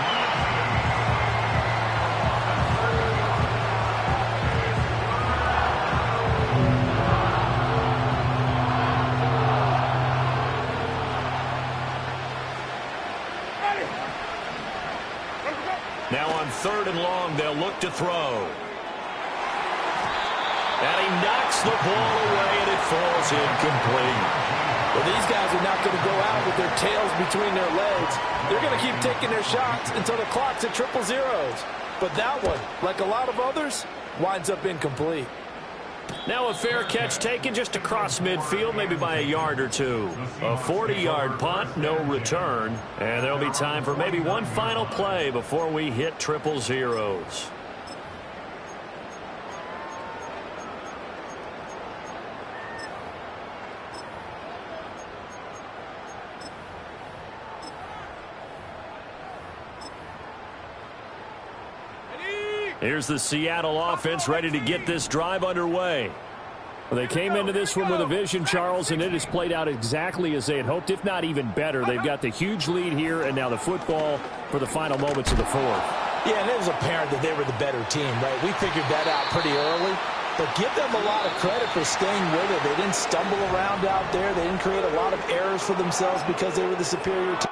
Now on 3rd and long, they'll look to throw. And he knocks the ball away, and it falls incomplete. Well, these guys are not going to go out with their tails between their legs. They're going to keep taking their shots until the clock's at 000. But that one, like a lot of others, winds up incomplete. Now a fair catch taken just across midfield, maybe by a yard or two. A 40-yard punt, no return. And there'll be time for maybe one final play before we hit 000. Here's the Seattle offense ready to get this drive underway. Well, they came into this one with a vision, Charles, and it has played out exactly as they had hoped, if not even better. They've got the huge lead here, and now the football for the final moments of the fourth. Yeah, and it was apparent that they were the better team, right? We figured that out pretty early. But give them a lot of credit for staying with it. They didn't stumble around out there. They didn't create a lot of errors for themselves because they were the superior team.